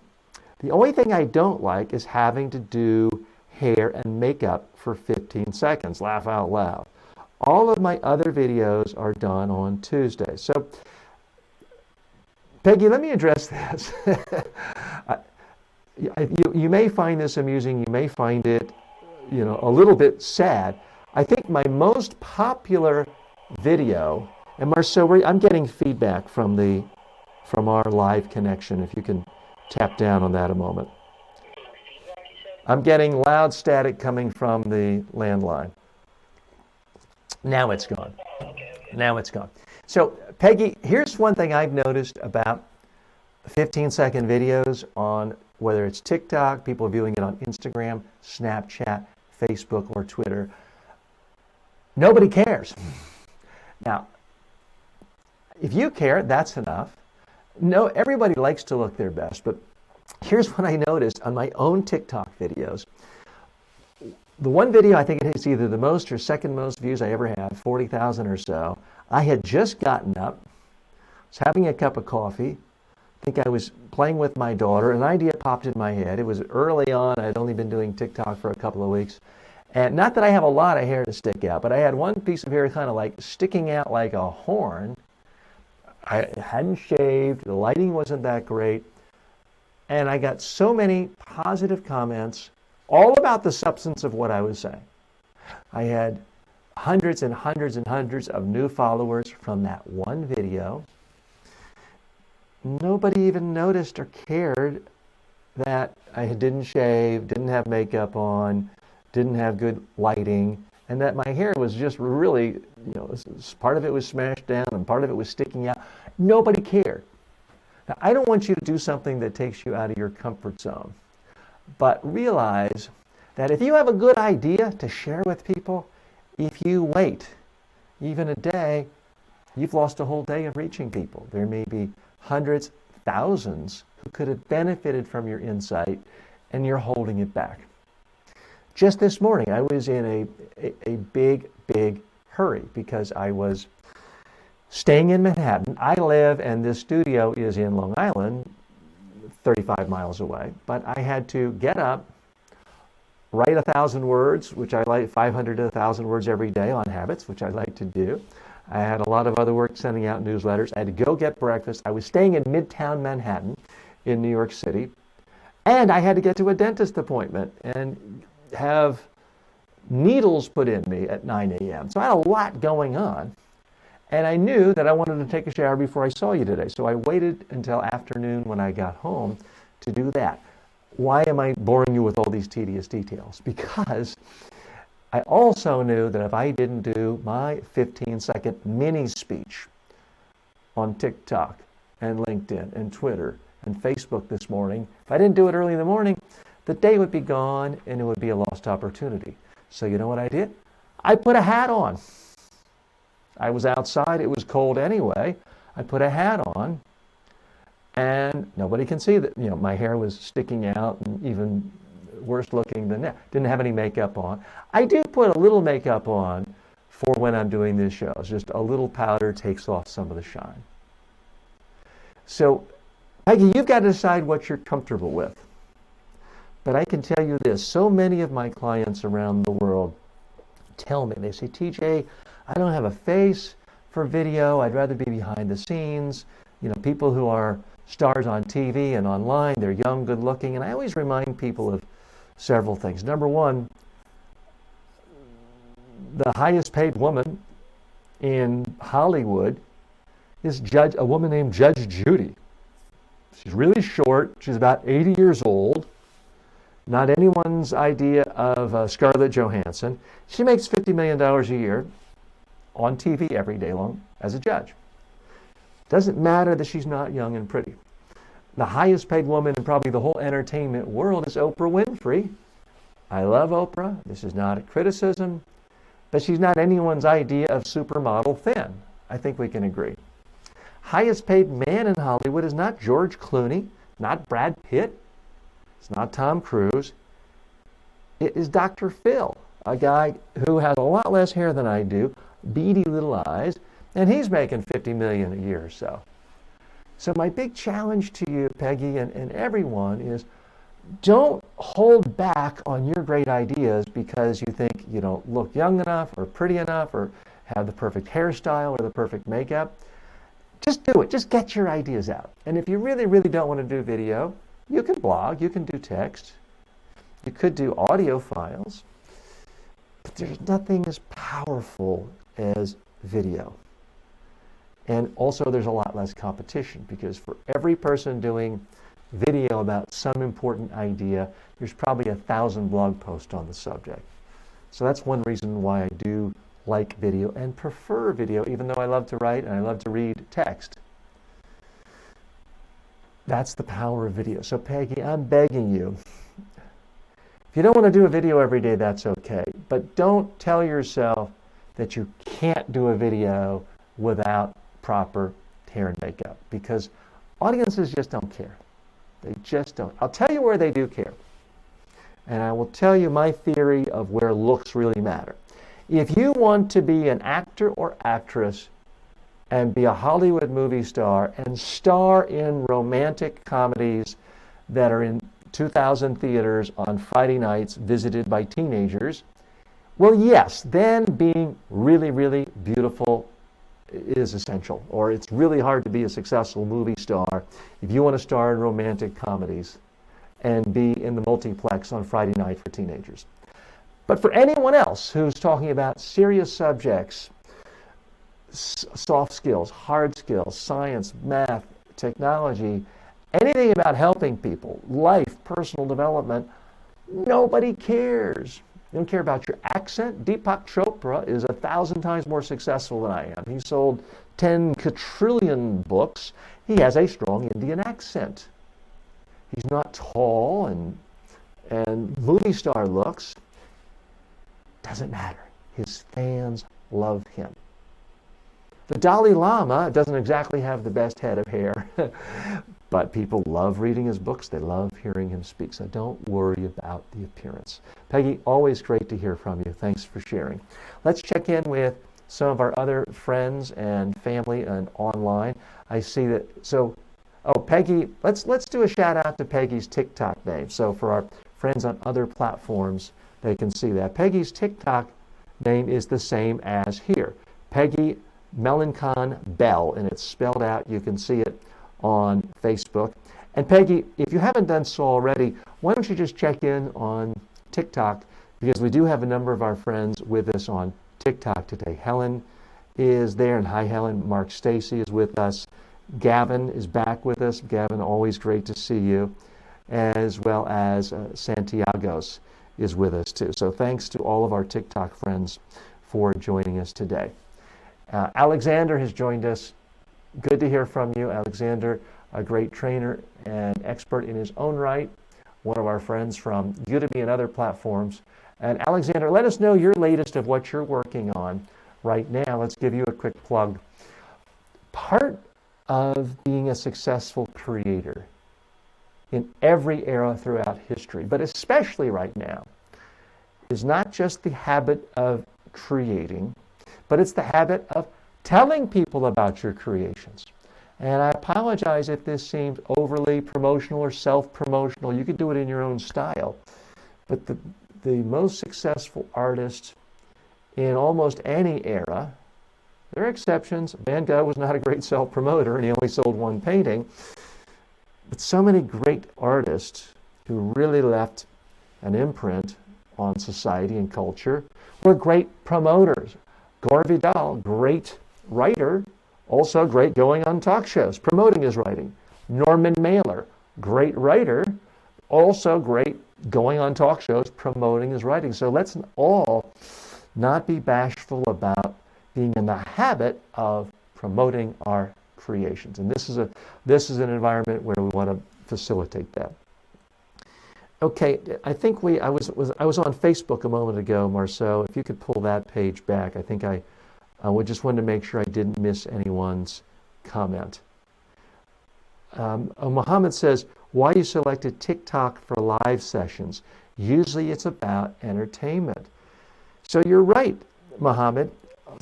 the only thing I don't like is having to do hair and makeup for 15 seconds. Laugh out loud. All of my other videos are done on Tuesdays. So, Peggy, let me address this. You may find this amusing. You may find it, a little bit sad. I think my most popular video, and Marceau, I'm getting feedback from our live connection. If you can tap down on that a moment. I'm getting loud static coming from the landline. Now it's gone. Now it's gone. So, Peggy, here's one thing I've noticed about 15-second videos on whether it's TikTok, people viewing it on Instagram, Snapchat, Facebook, or Twitter. Nobody cares. Now, if you care, that's enough. No, everybody likes to look their best, but here's what I noticed on my own TikTok videos. The one video, I think it is either the most or second most views I ever had, 40,000 or so. I had just gotten up, was having a cup of coffee. I think I was playing with my daughter. An idea popped in my head. It was early on. I had only been doing TikTok for a couple of weeks. And not that I have a lot of hair to stick out, but I had one piece of hair kind of like sticking out like a horn. I hadn't shaved. The lighting wasn't that great. And I got so many positive comments all about the substance of what I was saying. I had hundreds and hundreds and hundreds of new followers from that one video. Nobody even noticed or cared that I didn't shave, didn't have makeup on, didn't have good lighting, and that my hair was just really, part of it was smashed down and part of it was sticking out. Nobody cared. Now, I don't want you to do something that takes you out of your comfort zone. But realize that if you have a good idea to share with people, if you wait even a day, you've lost a whole day of reaching people. There may be hundreds, thousands who could have benefited from your insight, and you're holding it back. Just this morning, I was in a big, big hurry because I was staying in Manhattan. I live, and this studio is in Long Island, 35 miles away, but I had to get up, write 1,000 words, which I like, 500 to 1,000 words every day on habits, which I like to do. I had a lot of other work sending out newsletters. I had to go get breakfast. I was staying in Midtown Manhattan in New York City, and I had to get to a dentist appointment and have needles put in me at 9 a.m. So I had a lot going on. And I knew that I wanted to take a shower before I saw you today. So I waited until afternoon when I got home to do that. Why am I boring you with all these tedious details? Because I also knew that if I didn't do my 15-second mini speech on TikTok and LinkedIn and Twitter and Facebook this morning, if I didn't do it early in the morning, the day would be gone and it would be a lost opportunity. So you know what I did? I put a hat on. I was outside. It was cold anyway. I put a hat on, and nobody can see that. My hair was sticking out, and even worse looking than that. Didn't have any makeup on. I do put a little makeup on for when I'm doing these shows. Just a little powder takes off some of the shine. So, Peggy, you've got to decide what you're comfortable with. But I can tell you this: so many of my clients around the world tell me, they say, TJ, I don't have a face for video. I'd rather be behind the scenes. People who are stars on TV and online, they're young, good looking. And I always remind people of several things. Number one, the highest paid woman in Hollywood is a woman named Judge Judy. She's really short. She's about 80 years old. Not anyone's idea of Scarlett Johansson. She makes $50 million a year on TV every day long as a judge. Doesn't matter that she's not young and pretty. The highest paid woman in probably the whole entertainment world is Oprah Winfrey. I love Oprah. This is not a criticism, but she's not anyone's idea of supermodel thin. I think we can agree. Highest paid man in Hollywood is not George Clooney, not Brad Pitt, it's not Tom Cruise. It is Dr. Phil, a guy who has a lot less hair than I do, beady little eyes, and he's making $50 million a year or so. So my big challenge to you, Peggy, and everyone is don't hold back on your great ideas because you think you don't look young enough or pretty enough or have the perfect hairstyle or the perfect makeup. Just do it. Just get your ideas out. And if you really, really don't want to do video, you can blog, you can do text, you could do audio files, but there's nothing as powerful as video. And also there's a lot less competition because for every person doing video about some important idea, there's probably 1,000 blog posts on the subject. So that's one reason why I do like video and prefer video, even though I love to write and I love to read text. That's the power of video. So Peggy, I'm begging you, if you don't want to do a video every day, that's okay. But don't tell yourself that you can't do a video without proper hair and makeup because audiences just don't care. They just don't. I'll tell you where they do care. And I will tell you my theory of where looks really matter. If you want to be an actor or actress and be a Hollywood movie star and star in romantic comedies that are in 2,000 theaters on Friday nights visited by teenagers, well, yes, then being really, really beautiful is essential. Or it's really hard to be a successful movie star if you want to star in romantic comedies and be in the multiplex on Friday night for teenagers. But for anyone else who's talking about serious subjects, soft skills, hard skills, science, math, technology, anything about helping people, life, personal development, nobody cares. They don't care about your accent. Deepak Chopra is 1,000 times more successful than I am. He sold 10 quadrillion books. He has a strong Indian accent. He's not tall and movie star looks. Doesn't matter. His fans love him. The Dalai Lama doesn't exactly have the best head of hair, but people love reading his books. They love hearing him speak. So don't worry about the appearance. Peggy, always great to hear from you. Thanks for sharing. Let's check in with some of our other friends and family and online. I see that. So, Peggy, let's do a shout out to Peggy's TikTok name. So for our friends on other platforms, they can see that. Peggy's TikTok name is the same as here. Peggy Melancon Bell, and it's spelled out. You can see it on Facebook. And Peggy, if you haven't done so already, why don't you just check in on TikTok, because we do have a number of our friends with us on TikTok today. Helen is there, and hi Helen. Mark Stacy is with us. Gavin is back with us. Gavin, always great to see you, as well as Santiago's is with us too. So thanks to all of our TikTok friends for joining us today. Alexander has joined us. Good to hear from you, Alexander, a great trainer and expert in his own right, one of our friends from Udemy and other platforms. And Alexander, let us know your latest of what you're working on right now. Let's give you a quick plug. Part of being a successful creator in every era throughout history, but especially right now, is not just the habit of creating, but it's the habit of telling people about your creations. And I apologize if this seems overly promotional or self-promotional. You could do it in your own style. But the most successful artists in almost any era, there are exceptions. Van Gogh was not a great self-promoter and he only sold one painting. But so many great artists who really left an imprint on society and culture were great promoters. Gore Vidal, great writer, also great going on talk shows, promoting his writing. Norman Mailer, great writer, also great going on talk shows, promoting his writing. So let's all not be bashful about being in the habit of promoting our creations. And this is an environment where we want to facilitate that. Okay, I think I was on Facebook a moment ago, Marceau. If you could pull that page back, I think I would just wanted to make sure I didn't miss anyone's comment. Mohammed says, why you selected TikTok for live sessions? Usually it's about entertainment. So you're right, Mohammed.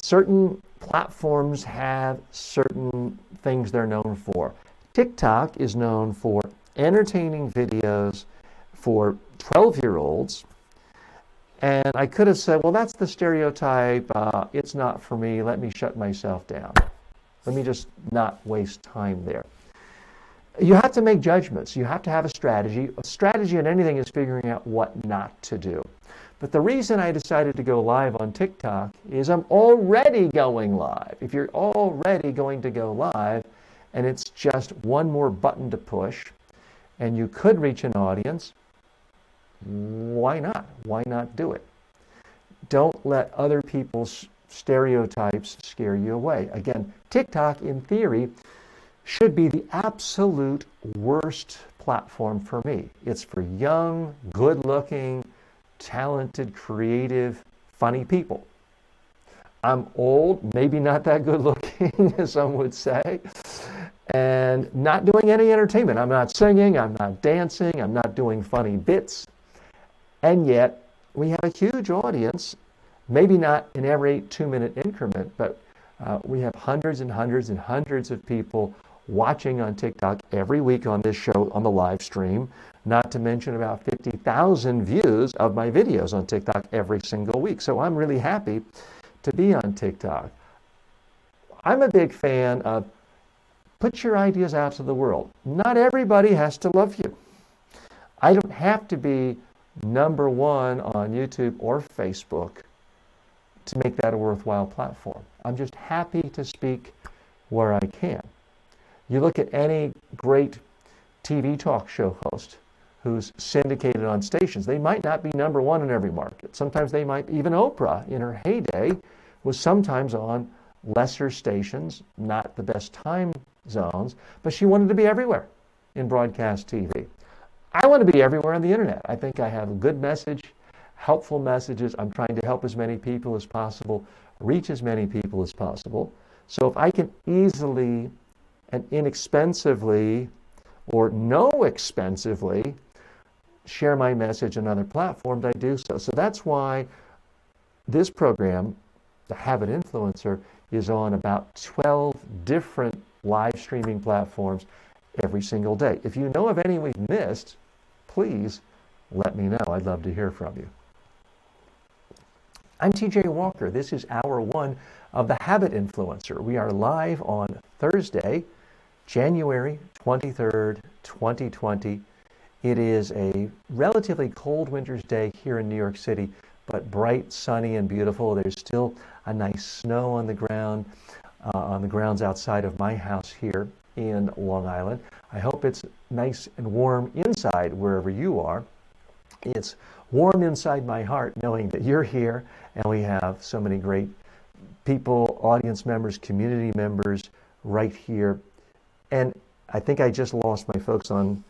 Certain platforms have certain things they're known for. TikTok is known for entertaining videos for 12-year-olds. And I could have said, well, that's the stereotype. It's not for me. Let me shut myself down. Let me just not waste time there. You have to make judgments. You have to have a strategy. A strategy in anything is figuring out what not to do. But the reason I decided to go live on TikTok is I'm already going live. If you're already going to go live and it's just one more button to push and you could reach an audience, why not? Why not do it? Don't let other people's stereotypes scare you away. Again, TikTok, in theory, should be the absolute worst platform for me. It's for young, good-looking, talented, creative, funny people. I'm old, maybe not that good-looking, as some would say, and not doing any entertainment. I'm not singing, I'm not dancing, I'm not doing funny bits. And yet, we have a huge audience, maybe not in every 2-minute increment, but we have hundreds and hundreds and hundreds of people watching on TikTok every week on this show, on the live stream, not to mention about 50,000 views of my videos on TikTok every single week. So I'm really happy to be on TikTok. I'm a big fan of put your ideas out to the world. Not everybody has to love you. I don't have to be number one on YouTube or Facebook to make that a worthwhile platform. I'm just happy to speak where I can. You look at any great TV talk show host who's syndicated on stations. They might not be number one in every market. Sometimes they might, even Oprah in her heyday was sometimes on lesser stations, not the best time zones, but she wanted to be everywhere in broadcast TV. I want to be everywhere on the internet. I think I have a good message, helpful messages. I'm trying to help as many people as possible, reach as many people as possible. So if I can easily and inexpensively or no expensively share my message on other platforms, I do so. So that's why this program, The Habit Influencer, is on about 12 different live streaming platforms every single day. If you know of any we've missed, please let me know. I'd love to hear from you. I'm TJ Walker. This is hour one of The Habit Influencer. We are live on Thursday, January 23rd, 2020. It is a relatively cold winter's day here in New York City, but bright, sunny, and beautiful. There's still a nice snow on the ground, on the grounds outside of my house here in Long Island. I hope it's nice and warm inside wherever you are. It's warm inside my heart knowing that you're here and we have so many great people, audience members, community members right here. And I think I just lost my folks on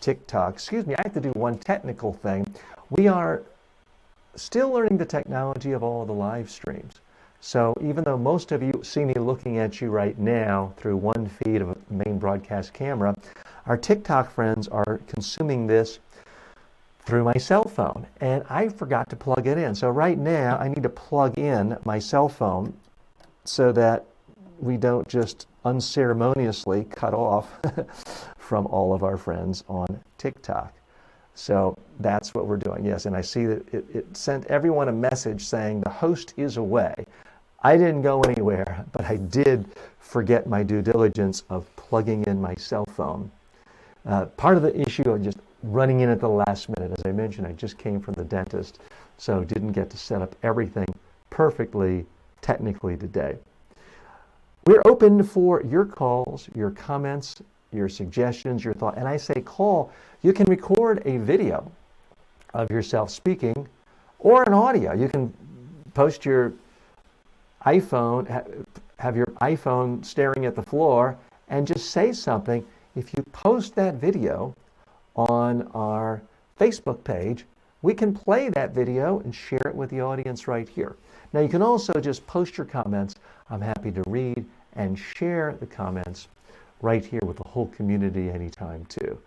TikTok. Excuse me, I have to do one technical thing. We are still learning the technology of all the live streams. So even though most of you see me looking at you right now through one feed of a main broadcast camera, our TikTok friends are consuming this through my cell phone. And I forgot to plug it in. So right now I need to plug in my cell phone so that we don't just unceremoniously cut off from all of our friends on TikTok. So that's what we're doing. Yes, and I see that it sent everyone a message saying the host is away. I didn't go anywhere, but I did forget my due diligence of plugging in my cell phone. Part of the issue of just running in at the last minute, as I mentioned, I just came from the dentist, so didn't get to set up everything perfectly technically today. We're open for your calls, your comments, your suggestions, your thoughts. And I say call, you can record a video of yourself speaking or an audio. You can post your iPhone, have your iPhone staring at the floor and just say something. If you post that video on our Facebook page, we can play that video and share it with the audience right here. Now you can also just post your comments. I'm happy to read and share the comments right here with the whole community anytime too.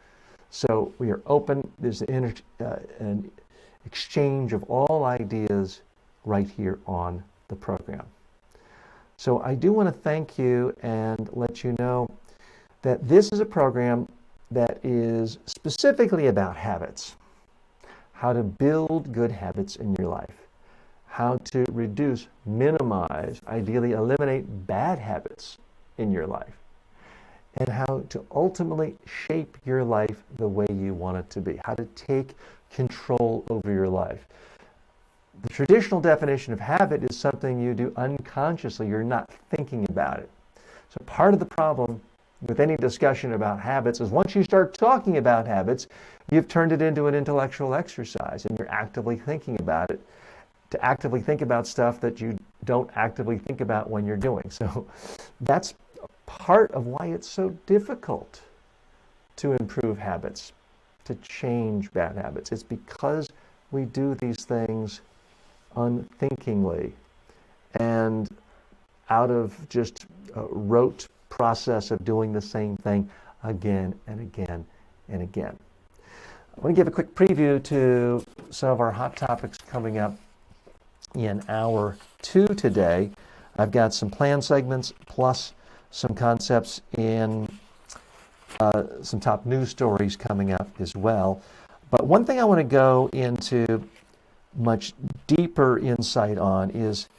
So we are open. There's an exchange of all ideas right here on the program. So I do want to thank you and let you know that this is a program that is specifically about habits, how to build good habits in your life, how to reduce, minimize, ideally eliminate bad habits in your life, and how to ultimately shape your life the way you want it to be, how to take control over your life. The traditional definition of habit is something you do unconsciously. You're not thinking about it. So part of the problem with any discussion about habits is once you start talking about habits, you've turned it into an intellectual exercise and you're actively thinking about it, to actively think about stuff that you don't actively think about when you're doing. So that's part of why it's so difficult to improve habits, to change bad habits. It's because we do these things unthinkingly and out of just rote process of doing the same thing again and again and again. I want to give a quick preview to some of our hot topics coming up in hour 2 today. I've got some planned segments plus some concepts in some top news stories coming up as well. But one thing I want to go into much deeper insight on is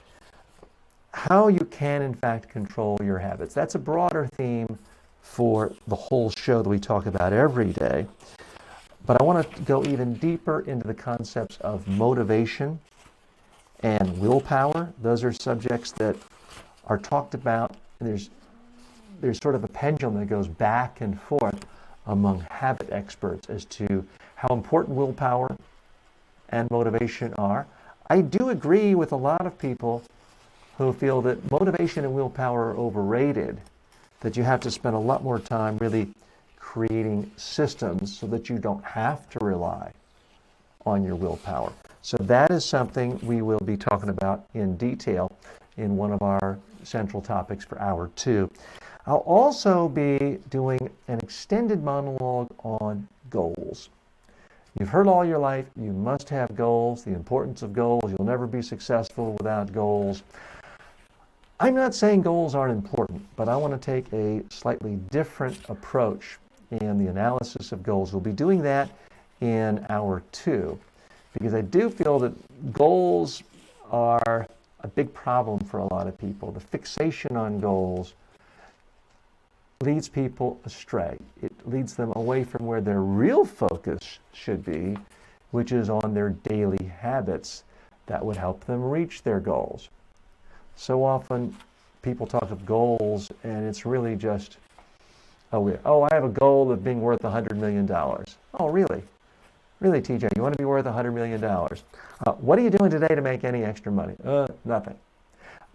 how you can in fact control your habits. That's a broader theme for the whole show that we talk about every day. But I want to go even deeper into the concepts of motivation and willpower. Those are subjects that are talked about, and there's sort of a pendulum that goes back and forth among habit experts as to how important willpower and motivation are. I do agree with a lot of people who feel that motivation and willpower are overrated, that you have to spend a lot more time really creating systems so that you don't have to rely on your willpower. So that is something we will be talking about in detail in one of our central topics for hour 2. I'll also be doing an extended monologue on goals. You've heard all your life, you must have goals, the importance of goals. You'll never be successful without goals. I'm not saying goals aren't important, but I want to take a slightly different approach in the analysis of goals. We'll be doing that in hour 2, because I do feel that goals are a big problem for a lot of people. The fixation on goals leads people astray. It leads them away from where their real focus should be, which is on their daily habits that would help them reach their goals. So often people talk of goals and it's really just, I have a goal of being worth $100 million. Oh, really? Really, TJ, you want to be worth $100 million? What are you doing today to make any extra money? Nothing.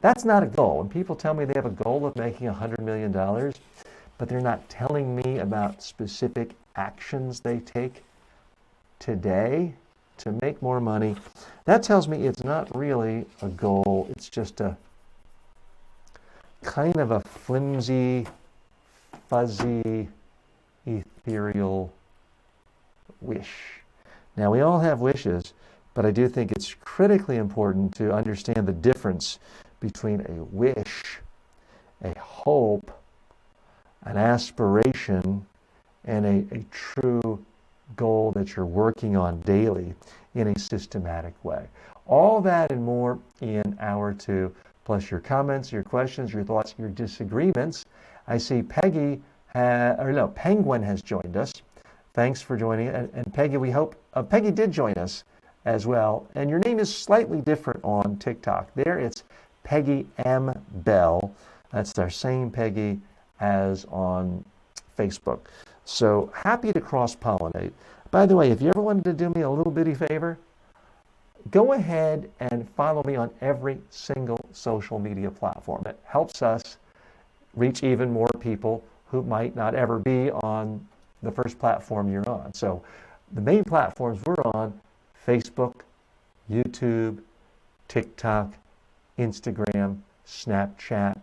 That's not a goal. When people tell me they have a goal of making $100 million, but they're not telling me about specific actions they take today to make more money, that tells me it's not really a goal. It's just a kind of a flimsy, fuzzy, ethereal wish. Now, we all have wishes, but I do think it's critically important to understand the difference between a wish, a hope, an aspiration, and a true goal that you're working on daily in a systematic way. All that and more in hour 2, plus your comments, your questions, your thoughts, your disagreements. I see Penguin has joined us. Thanks for joining. And Peggy, we hope, Peggy did join us as well. And your name is slightly different on TikTok. There it's Peggy M. Bell. That's our same Peggy as on Facebook. So happy to cross-pollinate. By the way, if you ever wanted to do me a little bitty favor, go ahead and follow me on every single social media platform. It helps us reach even more people who might not ever be on the first platform you're on. So the main platforms we're on: Facebook, YouTube, TikTok, Instagram, Snapchat,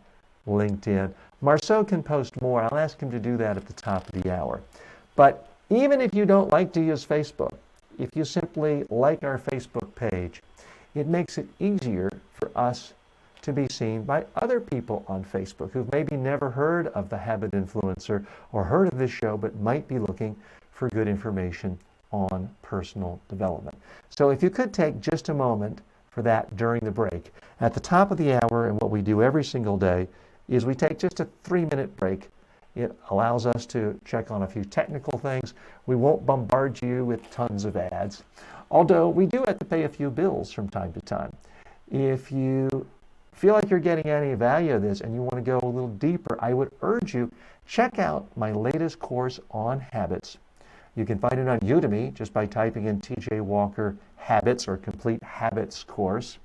LinkedIn. Marceau can post more. I'll ask him to do that at the top of the hour. But Even if you don't like to use Facebook, if you simply like our Facebook page, it makes it easier for us to be seen by other people on Facebook who've maybe never heard of the Habit Influencer or heard of this show, but might be looking for good information on personal development. So if you could take just a moment for that during the break. At the top of the hour, and what we do every single day, is we take just a 3-minute break. It allows us to check on a few technical things. We won't bombard you with tons of ads, although we do have to pay a few bills from time to time. If you feel like you're getting any value of this and you want to go a little deeper, I would urge you, check out my latest course on habits. You can find it on Udemy just by typing in TJ Walker Habits or Complete Habits course.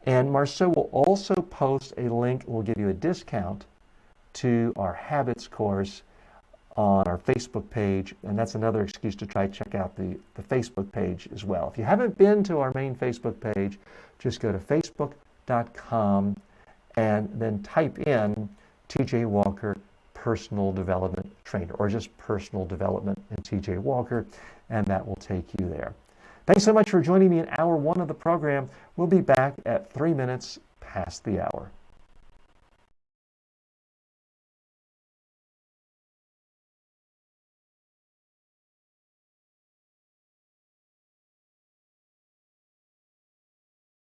And Marceau will also post a link, will give you a discount to our Habits course on our Facebook page, and that's another excuse to try to check out the Facebook page as well. If you haven't been to our main Facebook page, just go to facebook.com and then type in TJ Walker Personal Development Trainer, or just Personal Development and TJ Walker, and that will take you there. Thanks so much for joining me in hour 1 of the program. We'll be back at 3 minutes past the hour.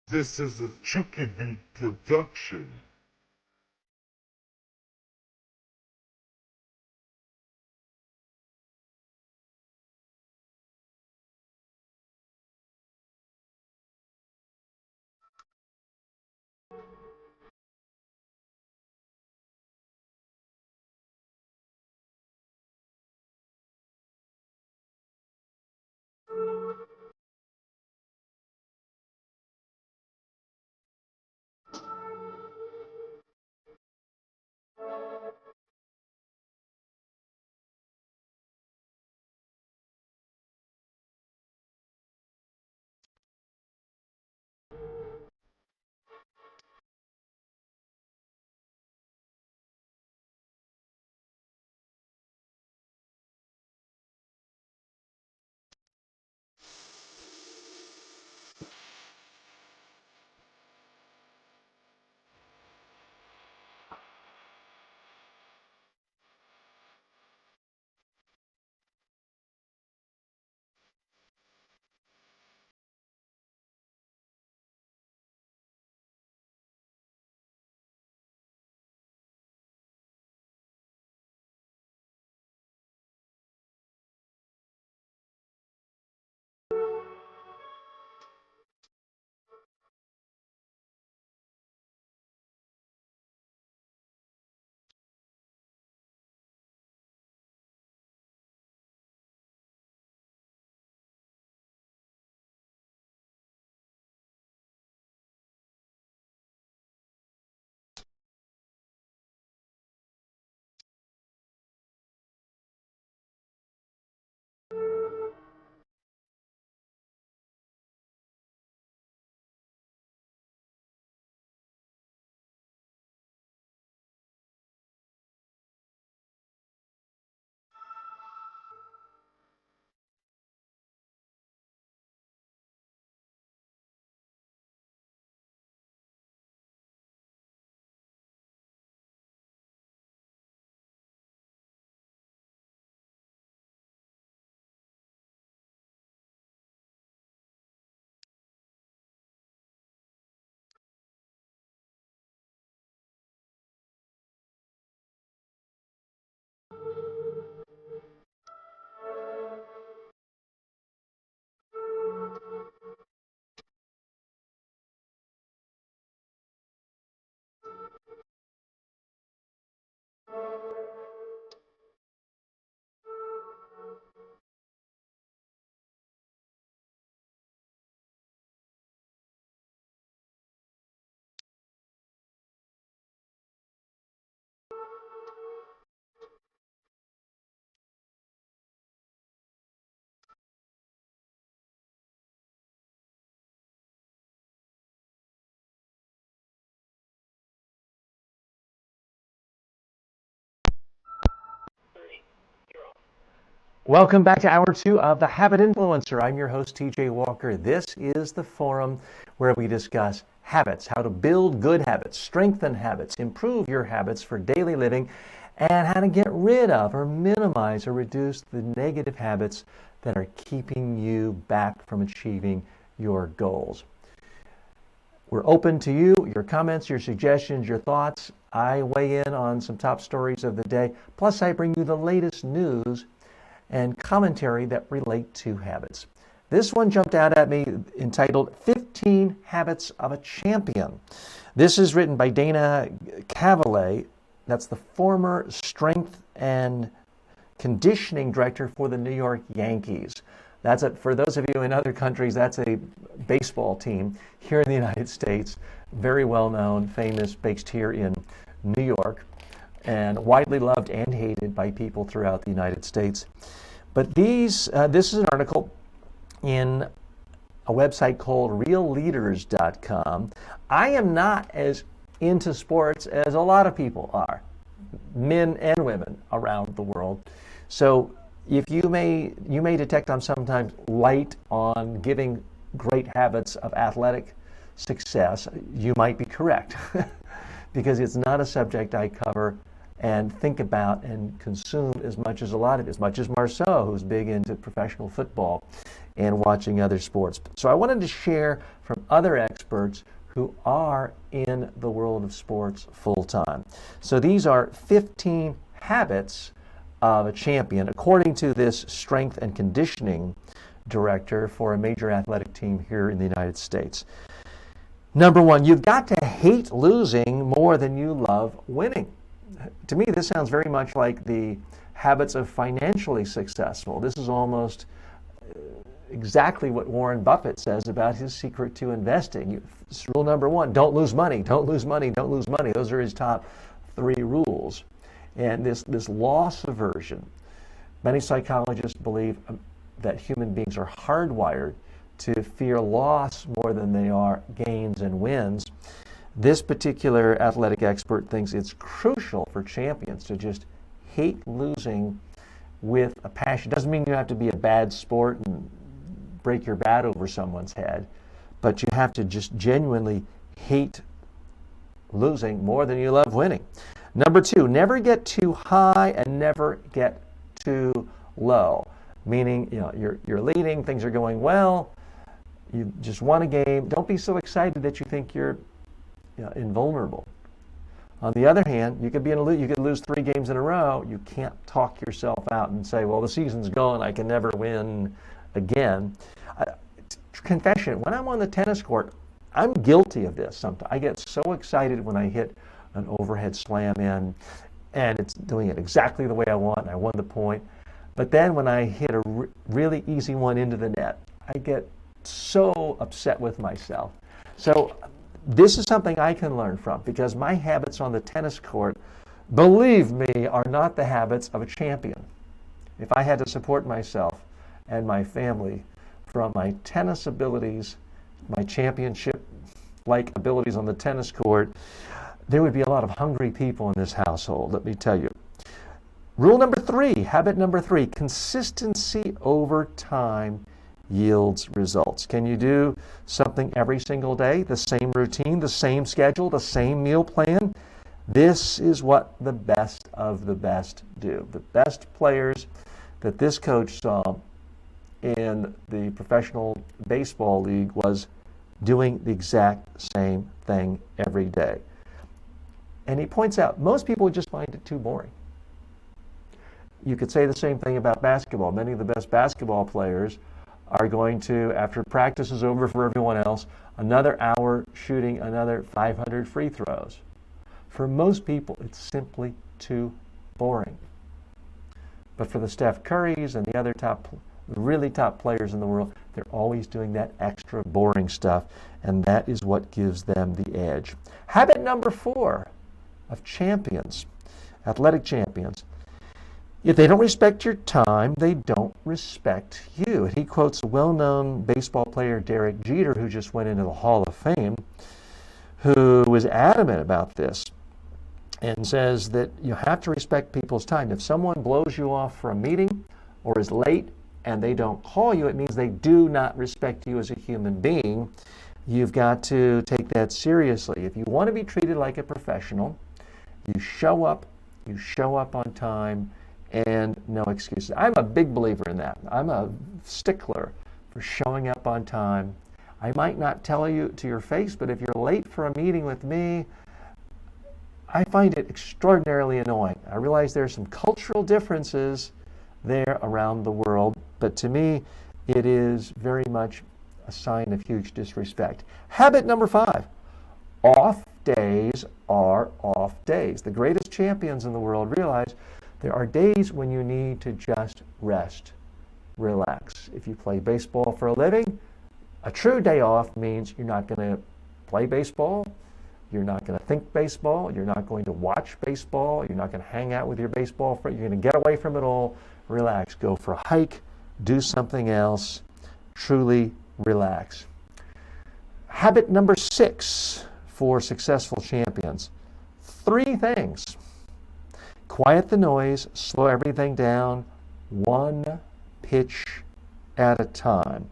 This is a Chicken Meat production. Welcome back to Hour 2 of The Habit Influencer. I'm your host, TJ Walker. This is the forum where we discuss habits, how to build good habits, strengthen habits, improve your habits for daily living, and how to get rid of or minimize or reduce the negative habits that are keeping you back from achieving your goals. We're open to you, your comments, your suggestions, your thoughts. I weigh in on some top stories of the day. Plus, I bring you the latest news and commentary that relate to habits. This one jumped out at me entitled 15 Habits of a Champion. This is written by Dana Cavallet. That's the former strength and conditioning director for the New York Yankees. For those of you in other countries, that's a baseball team. Here in the United States, very well known, famous, based here in New York, and widely loved and hated by people throughout the United States. But this is an article in a website called realleaders.com. I am not as into sports as a lot of people are, men and women around the world. So if you may detect I'm sometimes light on giving great habits of athletic success, you might be correct because it's not a subject I cover and think about and consume as much as as much as Marceau, who's big into professional football and watching other sports. So I wanted to share from other experts who are in the world of sports full time. So these are 15 habits of a champion, according to this strength and conditioning director for a major athletic team here in the United States. Number one, you've got to hate losing more than you love winning. To me, this sounds very much like the habits of financially successful. This is almost exactly what Warren Buffett says about his secret to investing. Rule number one, don't lose money, don't lose money, don't lose money. Those are his top 3 rules. And this loss aversion, many psychologists believe that human beings are hardwired to fear loss more than they are gains and wins. This particular athletic expert thinks it's crucial for champions to just hate losing with a passion. Doesn't mean you have to be a bad sport and break your bat over someone's head, but you have to just genuinely hate losing more than you love winning. Number 2, never get too high and never get too low. Meaning, you're leading, things are going well, you just won a game. Don't be so excited that you think you're invulnerable. On the other hand, you could lose 3 games in a row. You can't talk yourself out and say, well, the season's gone, I can never win again. Confession, when I'm on the tennis court, I'm guilty of this sometimes. I get so excited when I hit an overhead slam in, and it's doing it exactly the way I want, and I won the point. But then when I hit a really easy one into the net, I get so upset with myself. So this is something I can learn from, because my habits on the tennis court, believe me, are not the habits of a champion. If I had to support myself and my family from my tennis abilities, my championship-like abilities on the tennis court, there would be a lot of hungry people in this household, let me tell you. Rule number 3, habit number 3, consistency over time yields results. Can you do something every single day, the same routine, the same schedule, the same meal plan? This is what the best of the best do. The best players that this coach saw in the professional baseball league was doing the exact same thing every day. And he points out most people would just find it too boring. You could say the same thing about basketball. Many of the best basketball players are going to, after practice is over for everyone else, another hour shooting another 500 free throws. For most people, it's simply too boring. But for the Steph Currys and the other really top players in the world, they're always doing that extra boring stuff, and that is what gives them the edge. Habit number 4 of champions, athletic champions: if they don't respect your time, they don't respect you. And he quotes a well-known baseball player, Derek Jeter, who just went into the Hall of Fame, who was adamant about this and says that you have to respect people's time. If someone blows you off for a meeting or is late and they don't call you, it means they do not respect you as a human being. You've got to take that seriously. If you want to be treated like a professional, you show up on time, and no excuses. I'm a big believer in that. I'm a stickler for showing up on time. I might not tell you to your face, but if you're late for a meeting with me, I find it extraordinarily annoying. I realize there are some cultural differences there around the world, but to me, it is very much a sign of huge disrespect. Habit number 5, off days are off days. The greatest champions in the world realize there are days when you need to just rest, relax. If you play baseball for a living, a true day off means you're not going to play baseball, you're not going to think baseball, you're not going to watch baseball, you're not going to hang out with your baseball friend, you're going to get away from it all, relax, go for a hike, do something else, truly relax. Habit number 6 for successful champions. 3 things. Quiet the noise, slow everything down, one pitch at a time.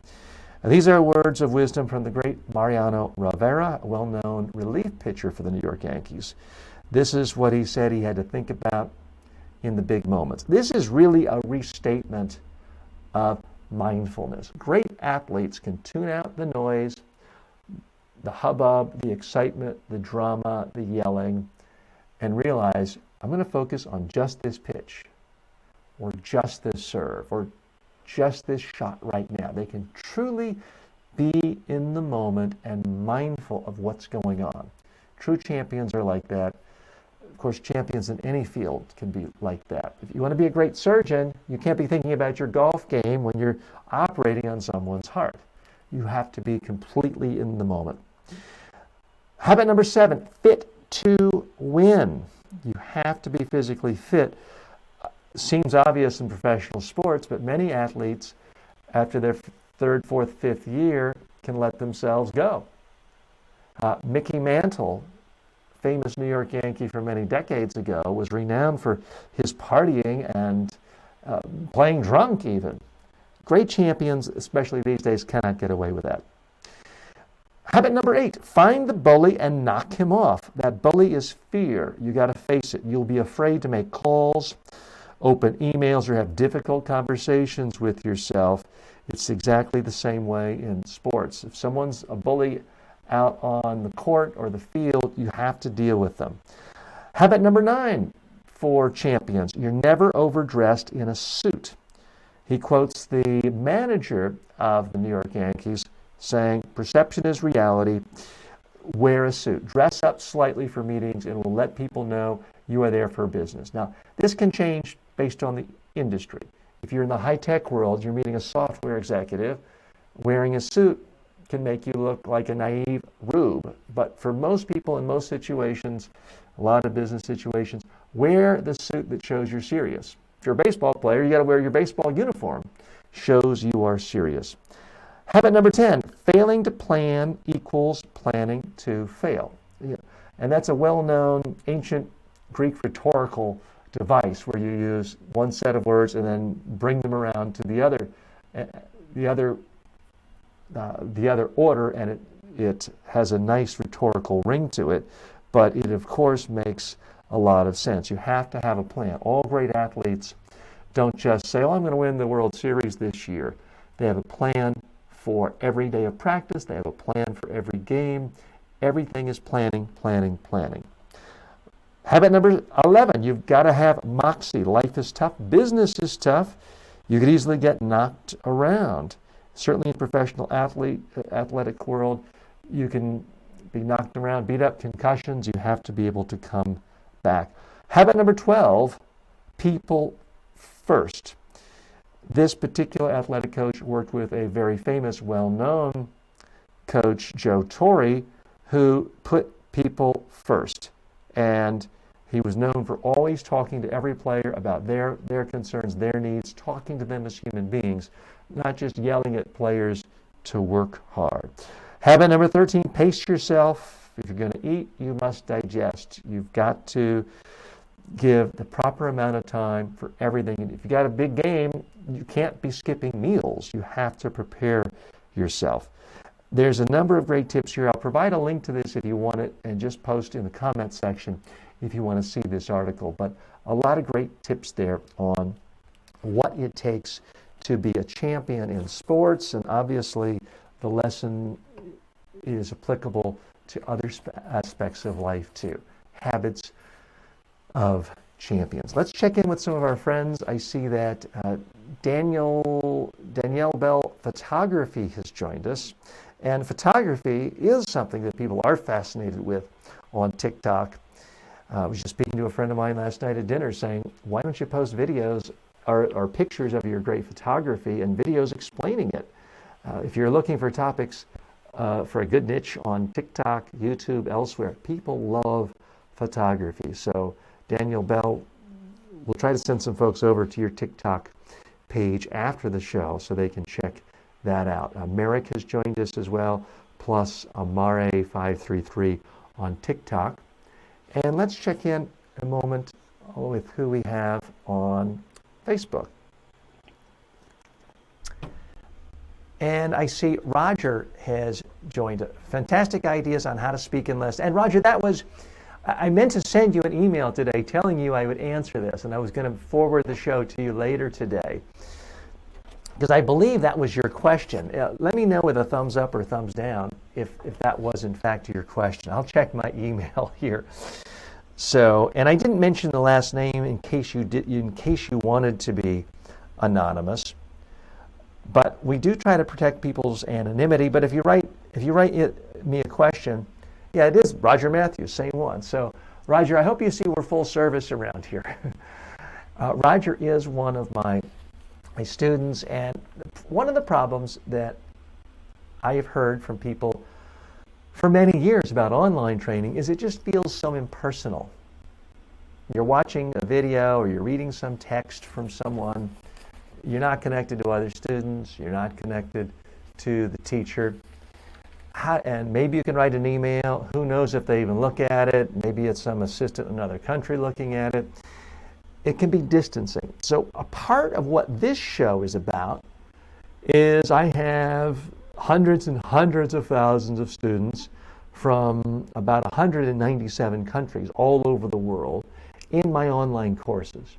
Now, these are words of wisdom from the great Mariano Rivera, a well-known relief pitcher for the New York Yankees. This is what he said he had to think about in the big moments. This is really a restatement of mindfulness. Great athletes can tune out the noise, the hubbub, the excitement, the drama, the yelling, and realize, I'm going to focus on just this pitch, or just this serve, or just this shot right now. They can truly be in the moment and mindful of what's going on. True champions are like that. Of course, champions in any field can be like that. If you want to be a great surgeon, you can't be thinking about your golf game when you're operating on someone's heart. You have to be completely in the moment. Habit number 7, fit to win. You have to be physically fit. Seems obvious in professional sports, but many athletes, after their 3rd, 4th, 5th year, can let themselves go. Mickey Mantle, famous New York Yankee from many decades ago, was renowned for his partying and playing drunk even. Great champions, especially these days, cannot get away with that. Habit number 8, find the bully and knock him off. That bully is fear. You got to face it. You'll be afraid to make calls, open emails, or have difficult conversations with yourself. It's exactly the same way in sports. If someone's a bully out on the court or the field, you have to deal with them. Habit number 9 for champions, you're never overdressed in a suit. He quotes the manager of the New York Yankees saying, perception is reality. Wear a suit. Dress up slightly for meetings and will let people know you are there for business. Now, this can change based on the industry. If you're in the high-tech world, you're meeting a software executive, wearing a suit can make you look like a naive rube. But for most people in most situations, a lot of business situations, wear the suit that shows you're serious. If you're a baseball player, you got to wear your baseball uniform. Shows you are serious. Habit number 10, failing to plan equals planning to fail. Yeah. And that's a well-known ancient Greek rhetorical device where you use one set of words and then bring them around to the other order, and it has a nice rhetorical ring to it, but it of course makes a lot of sense. You have to have a plan. All great athletes don't just say, oh, I'm going to win the World Series this year. They have a plan for every day of practice. They have a plan for every game. Everything is planning, planning, planning. Habit number 11, you've got to have moxie. Life is tough. Business is tough. You could easily get knocked around. Certainly in professional athletic world, you can be knocked around, beat up, concussions. You have to be able to come back. Habit number 12, people first. This particular athletic coach worked with a very famous, well-known coach, Joe Torre, who put people first. And he was known for always talking to every player about their concerns, their needs, talking to them as human beings, not just yelling at players to work hard. Habit number 13, pace yourself. If you're going to eat, you must digest. You've got to give the proper amount of time for everything. And if you got a big game you can't be skipping meals. You have to prepare yourself. There's a number of great tips here. I'll provide a link to this if you want it, and just post in the comment section if you want to see this article. But a lot of great tips there on what it takes to be a champion in sports, and obviously the lesson is applicable to other aspects of life too. Habits of champions. Let's check in with some of our friends. I see that Danielle Bell Photography has joined us. And photography is something that people are fascinated with on TikTok. I was just speaking to a friend of mine last night at dinner saying, why don't you post videos or pictures of your great photography and videos explaining it? If you're looking for topics for a good niche on TikTok, YouTube, elsewhere, people love photography. So Danielle Bell, we'll try to send some folks over to your TikTok page after the show so they can check that out. Merrick has joined us as well, plus Amare533 on TikTok. And let's check in a moment with who we have on Facebook. And I see Roger has joined us. Fantastic ideas on how to speak in less. And Roger, I meant to send you an email today telling you I would answer this, and I was going to forward the show to you later today, because I believe that was your question. Let me know with a thumbs up or thumbs down if that was in fact your question. I'll check my email here. So, and I didn't mention the last name in case you wanted to be anonymous. But we do try to protect people's anonymity. But if you write me a question, yeah, it is Roger Matthews, same one. So, Roger, I hope you see we're full service around here. Roger is one of my students, and one of the problems that I have heard from people for many years about online training is it just feels so impersonal. You're watching a video or you're reading some text from someone, you're not connected to other students, you're not connected to the teacher. And maybe you can write an email, who knows if they even look at it, maybe it's some assistant in another country looking at it. It can be distancing. So a part of what this show is about is I have hundreds and hundreds of thousands of students from about 197 countries all over the world in my online courses.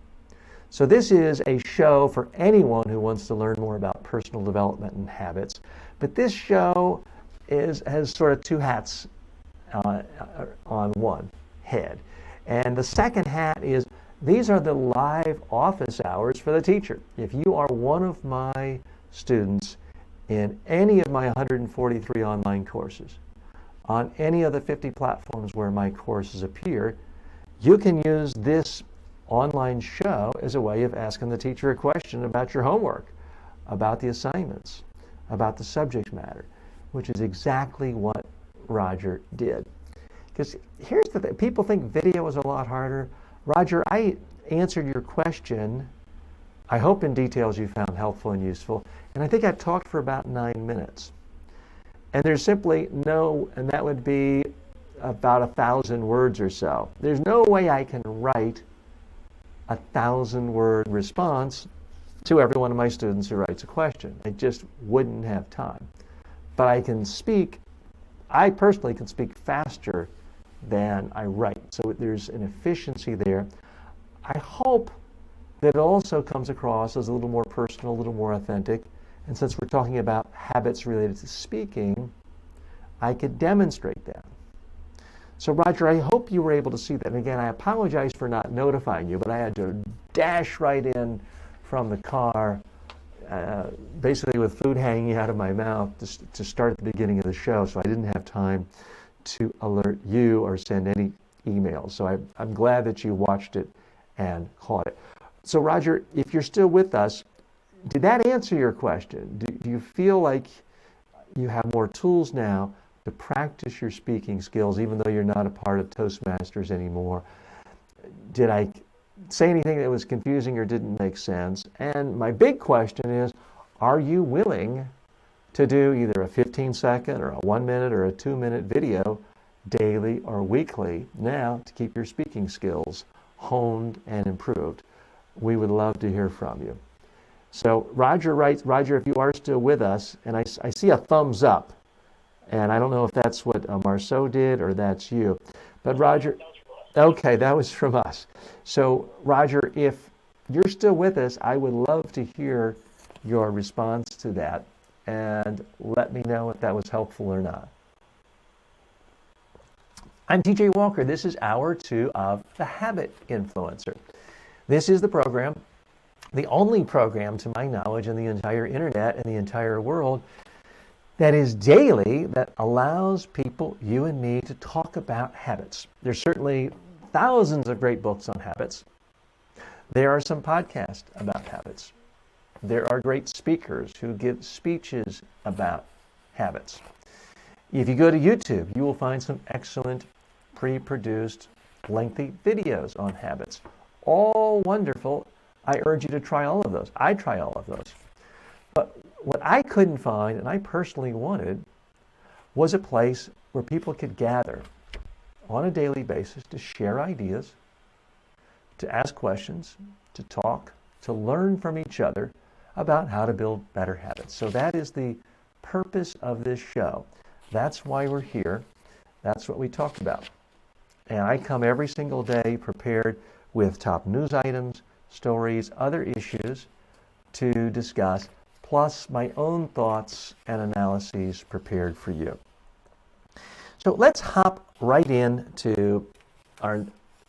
So this is a show for anyone who wants to learn more about personal development and habits. But this show has sort of two hats on one head. And the second hat is these are the live office hours for the teacher. If you are one of my students in any of my 143 online courses, on any of the 50 platforms where my courses appear, you can use this online show as a way of asking the teacher a question about your homework, about the assignments, about the subject matter, which is exactly what Roger did. Because here's the thing, people think video is a lot harder. Roger, I answered your question, I hope in details you found helpful and useful, and I think I talked for about 9 minutes. And there's simply and that would be about 1,000 words or so. There's no way I can write a 1,000-word response to every one of my students who writes a question. I just wouldn't have time. But I personally can speak faster than I write. So there's an efficiency there. I hope that it also comes across as a little more personal, a little more authentic. And since we're talking about habits related to speaking, I could demonstrate that. So Roger, I hope you were able to see that. And again, I apologize for not notifying you, but I had to dash right in from the car, basically with food hanging out of my mouth to start at the beginning of the show. So I didn't have time to alert you or send any emails. So I'm glad that you watched it and caught it. So Roger, if you're still with us, did that answer your question? Do you feel like you have more tools now to practice your speaking skills, even though you're not a part of Toastmasters anymore? Did I say anything that was confusing or didn't make sense? And my big question is, are you willing to do either a 15-second or a 1-minute or a 2-minute video daily or weekly now to keep your speaking skills honed and improved? We would love to hear from you. So Roger writes, Roger, if you are still with us, and I see a thumbs up, and I don't know if that's what Marceau did or that's you. But Roger, okay, that was from us. So Roger, if you're still with us, I would love to hear your response to that, and let me know if that was helpful or not. I'm TJ Walker. This is hour 2 of The Habit Influencer. This is the program, the only program to my knowledge in the entire internet and the entire world that is daily, that allows people, you and me, to talk about habits. There's certainly thousands of great books on habits. There are some podcasts about habits. There are great speakers who give speeches about habits. If you go to YouTube, you will find some excellent pre-produced lengthy videos on habits. All wonderful. I urge you to try all of those. I try all of those. But what I couldn't find, and I personally wanted, was a place where people could gather on a daily basis to share ideas, to ask questions, to talk, to learn from each other about how to build better habits. So that is the purpose of this show. That's why we're here. That's what we talk about. And I come every single day prepared with top news items, stories, other issues to discuss, plus my own thoughts and analyses prepared for you. So let's hop right into our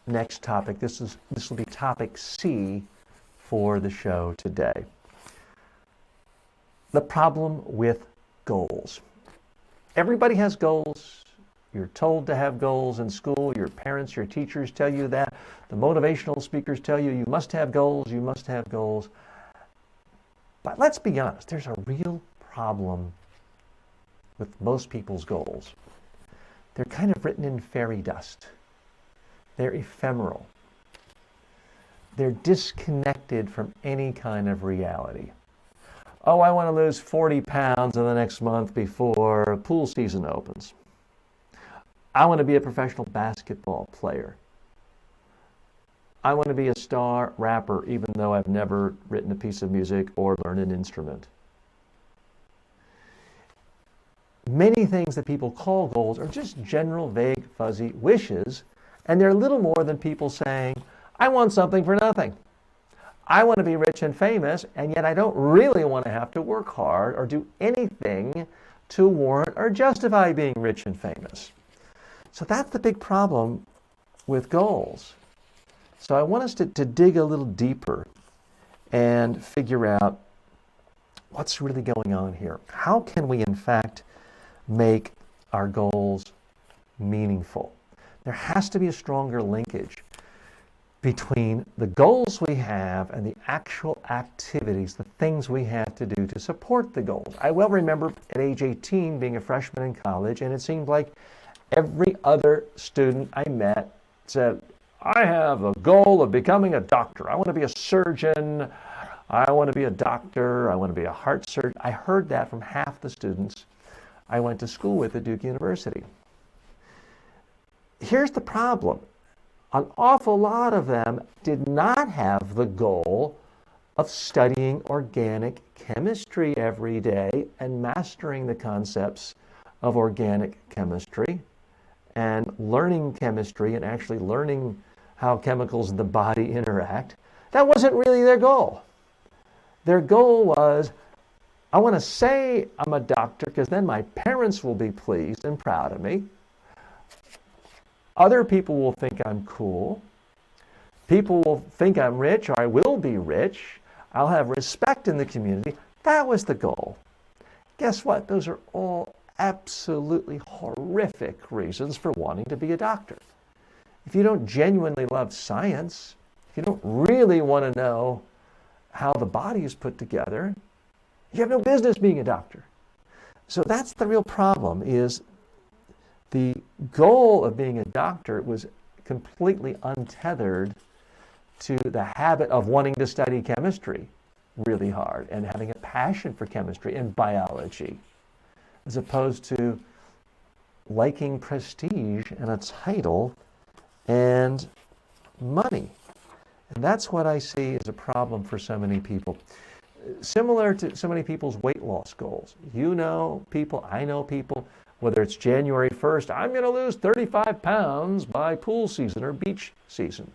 next topic. This will be topic C for the show today. The problem with goals. Everybody has goals. You're told to have goals in school. Your parents, your teachers tell you that. The motivational speakers tell you you must have goals, you must have goals. But let's be honest, there's a real problem with most people's goals. They're kind of written in fairy dust. They're ephemeral. They're disconnected from any kind of reality. Oh, I want to lose 40 pounds in the next month before pool season opens. I want to be a professional basketball player. I want to be a star rapper, even though I've never written a piece of music or learned an instrument. Many things that people call goals are just general, vague, fuzzy wishes, and they're little more than people saying, I want something for nothing. I want to be rich and famous, and yet I don't really want to have to work hard or do anything to warrant or justify being rich and famous. So that's the big problem with goals. So I want us to dig a little deeper and figure out what's really going on here. How can we, in fact, make our goals meaningful? There has to be a stronger linkage between the goals we have and the actual activities, the things we have to do to support the goals. I well remember at age 18 being a freshman in college, and it seemed like every other student I met said, I have a goal of becoming a doctor. I want to be a surgeon. I want to be a doctor. I want to be a heart surgeon. I heard that from half the students I went to school with at Duke University. Here's the problem. An awful lot of them did not have the goal of studying organic chemistry every day and mastering the concepts of organic chemistry and learning chemistry and actually learning how chemicals in the body interact. That wasn't really their goal. Their goal was, I want to say I'm a doctor because then my parents will be pleased and proud of me. Other people will think I'm cool. People will think I'm rich, or I will be rich. I'll have respect in the community. That was the goal. Guess what? Those are all absolutely horrific reasons for wanting to be a doctor. If you don't genuinely love science, if you don't really want to know how the body is put together, you have no business being a doctor. So that's the real problem, is the goal of being a doctor was completely untethered to the habit of wanting to study chemistry really hard and having a passion for chemistry and biology, as opposed to liking prestige and a title and money. And that's what I see as a problem for so many people. similar to so many people's weight loss goals. You know people, I know people, whether it's January 1st, I'm going to lose 35 pounds by pool season or beach season.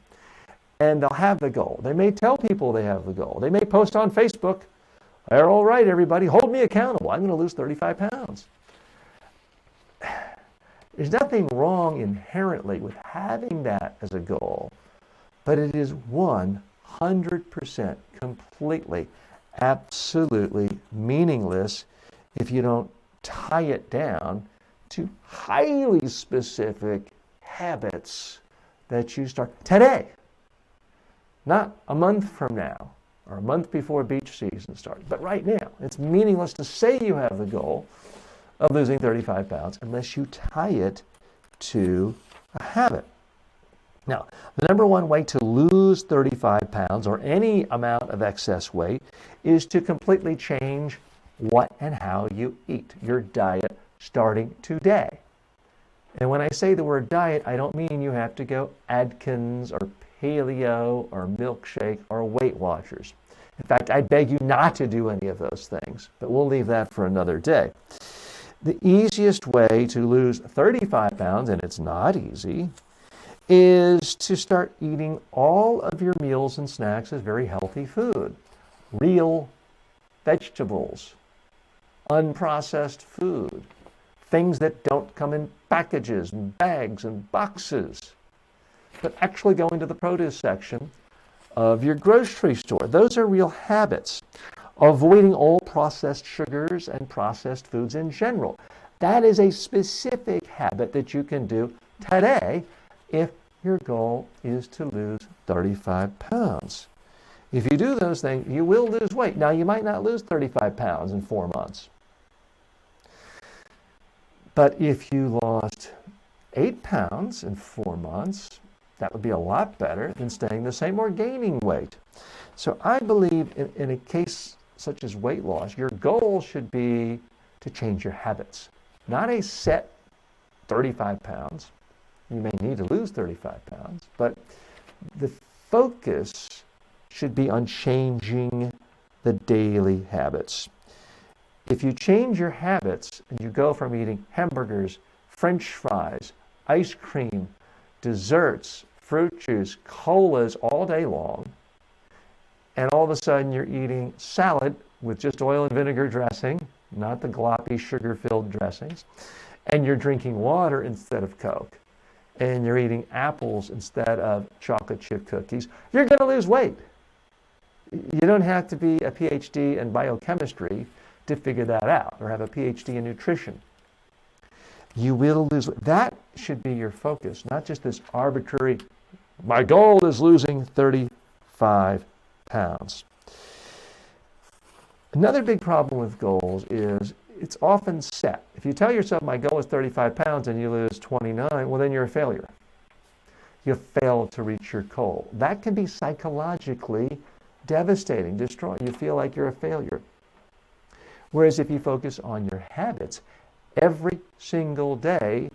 And they'll have the goal. They may tell people they have the goal. They may post on Facebook, "They're all right, everybody, hold me accountable. I'm going to lose 35 pounds. There's nothing wrong inherently with having that as a goal, but it is 100% completely, absolutely meaningless if you don't tie it down to highly specific habits that you start today, not a month from now or a month before beach season starts, but right now. It's meaningless to say you have the goal of losing 35 pounds unless you tie it to a habit. Now, the number one way to lose 35 pounds or any amount of excess weight is to completely change what and how you eat, your diet, starting today. And when I say the word diet, I don't mean you have to go Atkins or paleo or milkshake or Weight Watchers. In fact, I beg you not to do any of those things, but we'll leave that for another day. The easiest way to lose 35 pounds, and it's not easy, is to start eating all of your meals and snacks as very healthy food. Real vegetables, unprocessed food, things that don't come in packages and bags and boxes, but actually go into the produce section of your grocery store. Those are real habits. Avoiding all processed sugars and processed foods in general. That is a specific habit that you can do today if your goal is to lose 35 pounds. If you do those things, you will lose weight. Now, you might not lose 35 pounds in 4 months. But if you lost 8 pounds in 4 months, that would be a lot better than staying the same or gaining weight. So I believe in a case such as weight loss, your goal should be to change your habits, not a set 35 pounds. You may need to lose 35 pounds, but the focus should be on changing the daily habits. If you change your habits and you go from eating hamburgers, French fries, ice cream, desserts, fruit juice, colas all day long, and all of a sudden you're eating salad with just oil and vinegar dressing, not the gloppy sugar-filled dressings, and you're drinking water instead of Coke, and you're eating apples instead of chocolate chip cookies, you're going to lose weight. You don't have to be a PhD in biochemistry to figure that out, or have a PhD in nutrition. You will lose weight. That should be your focus, not just this arbitrary, my goal is losing 35 pounds. Another big problem with goals is it's often set. If you tell yourself my goal is 35 pounds and you lose 29, well then you're a failure. You failed to reach your goal. That can be psychologically devastating, destroying. You feel like you're a failure. Whereas if you focus on your habits, every single day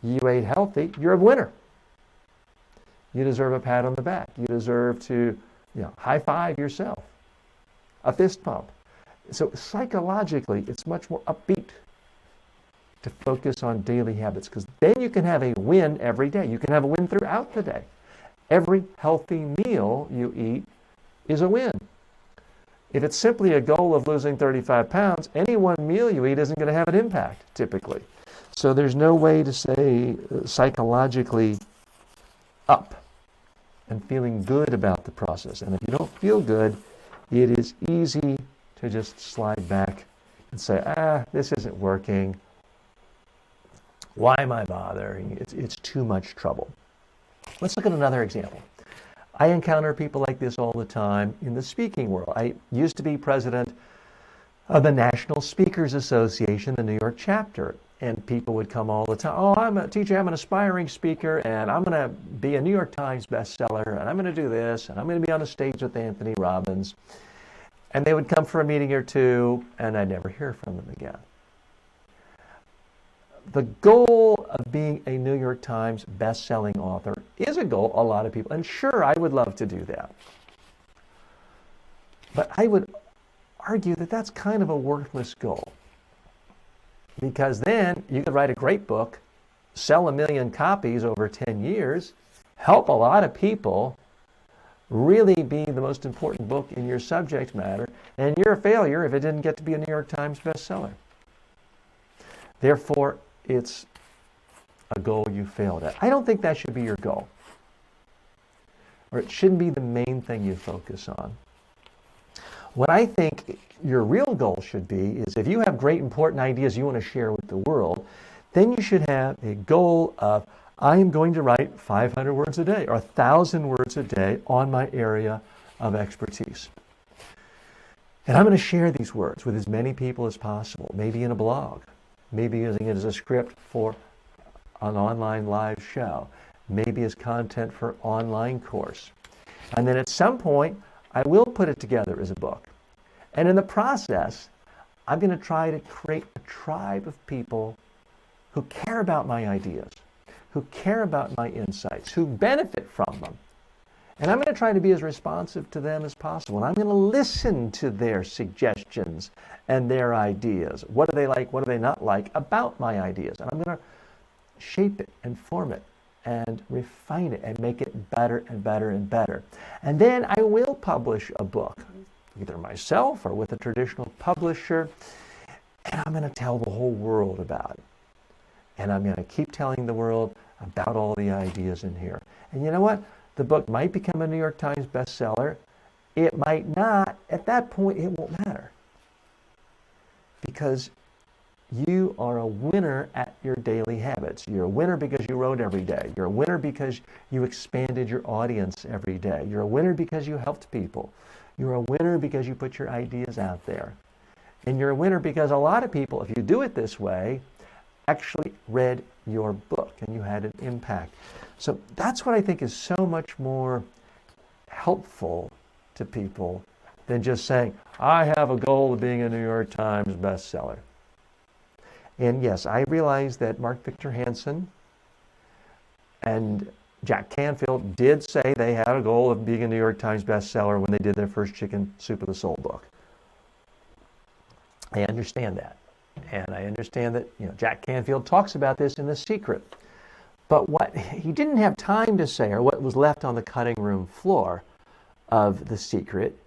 you ate healthy, you're a winner. You deserve a pat on the back. You deserve to high five yourself, a fist pump. So psychologically, it's much more upbeat to focus on daily habits, because then you can have a win every day. You can have a win throughout the day. Every healthy meal you eat is a win. If it's simply a goal of losing 35 pounds, any one meal you eat isn't going to have an impact, typically. So there's no way to say psychologically up and feeling good about the process. And if you don't feel good, it is easy to just slide back and say, this isn't working. Why am I bothering? It's too much trouble. Let's look at another example. I encounter people like this all the time in the speaking world. I used to be president of the National Speakers Association, the New York chapter. And people would come all the time, I'm an aspiring speaker, and I'm going to be a New York Times bestseller, and I'm going to do this, and I'm going to be on a stage with Anthony Robbins. And they would come for a meeting or two, and I'd never hear from them again. The goal of being a New York Times best-selling author is a goal a lot of people, and sure, I would love to do that. But I would argue that that's kind of a worthless goal. Because then you could write a great book, sell 1 million copies over 10 years, help a lot of people, really be the most important book in your subject matter, and you're a failure if it didn't get to be a New York Times bestseller. Therefore, it's a goal you failed at. I don't think that should be your goal. Or it shouldn't be the main thing you focus on. What I think your real goal should be is if you have great important ideas you want to share with the world, then you should have a goal of, I am going to write 500 words a day or 1,000 words a day on my area of expertise. And I'm going to share these words with as many people as possible, maybe in a blog, maybe using it as a script for an online live show, maybe as content for an online course. And then at some point, I will put it together as a book. And in the process, I'm going to try to create a tribe of people who care about my ideas, who care about my insights, who benefit from them. And I'm going to try to be as responsive to them as possible. And I'm going to listen to their suggestions and their ideas. What do they like? What do they not like about my ideas? And I'm going to shape it and form it and refine it and make it better and better and better. And then I will publish a book, either myself or with a traditional publisher, and I'm going to tell the whole world about it. And I'm going to keep telling the world about all the ideas in here. And you know what? The book might become a New York Times bestseller. It might not. At that point, it won't matter. Because you are a winner at your daily habits. You're a winner because you wrote every day. You're a winner because you expanded your audience every day. You're a winner because you helped people. You're a winner because you put your ideas out there. And you're a winner because a lot of people, if you do it this way, actually read your book and you had an impact. So that's what I think is so much more helpful to people than just saying, I have a goal of being a New York Times bestseller. And yes, I realize that Mark Victor Hansen and Jack Canfield did say they had a goal of being a New York Times bestseller when they did their first Chicken Soup of the Soul book. I understand that. And I understand that, Jack Canfield talks about this in The Secret. But what he didn't have time to say, or what was left on the cutting room floor of The Secret,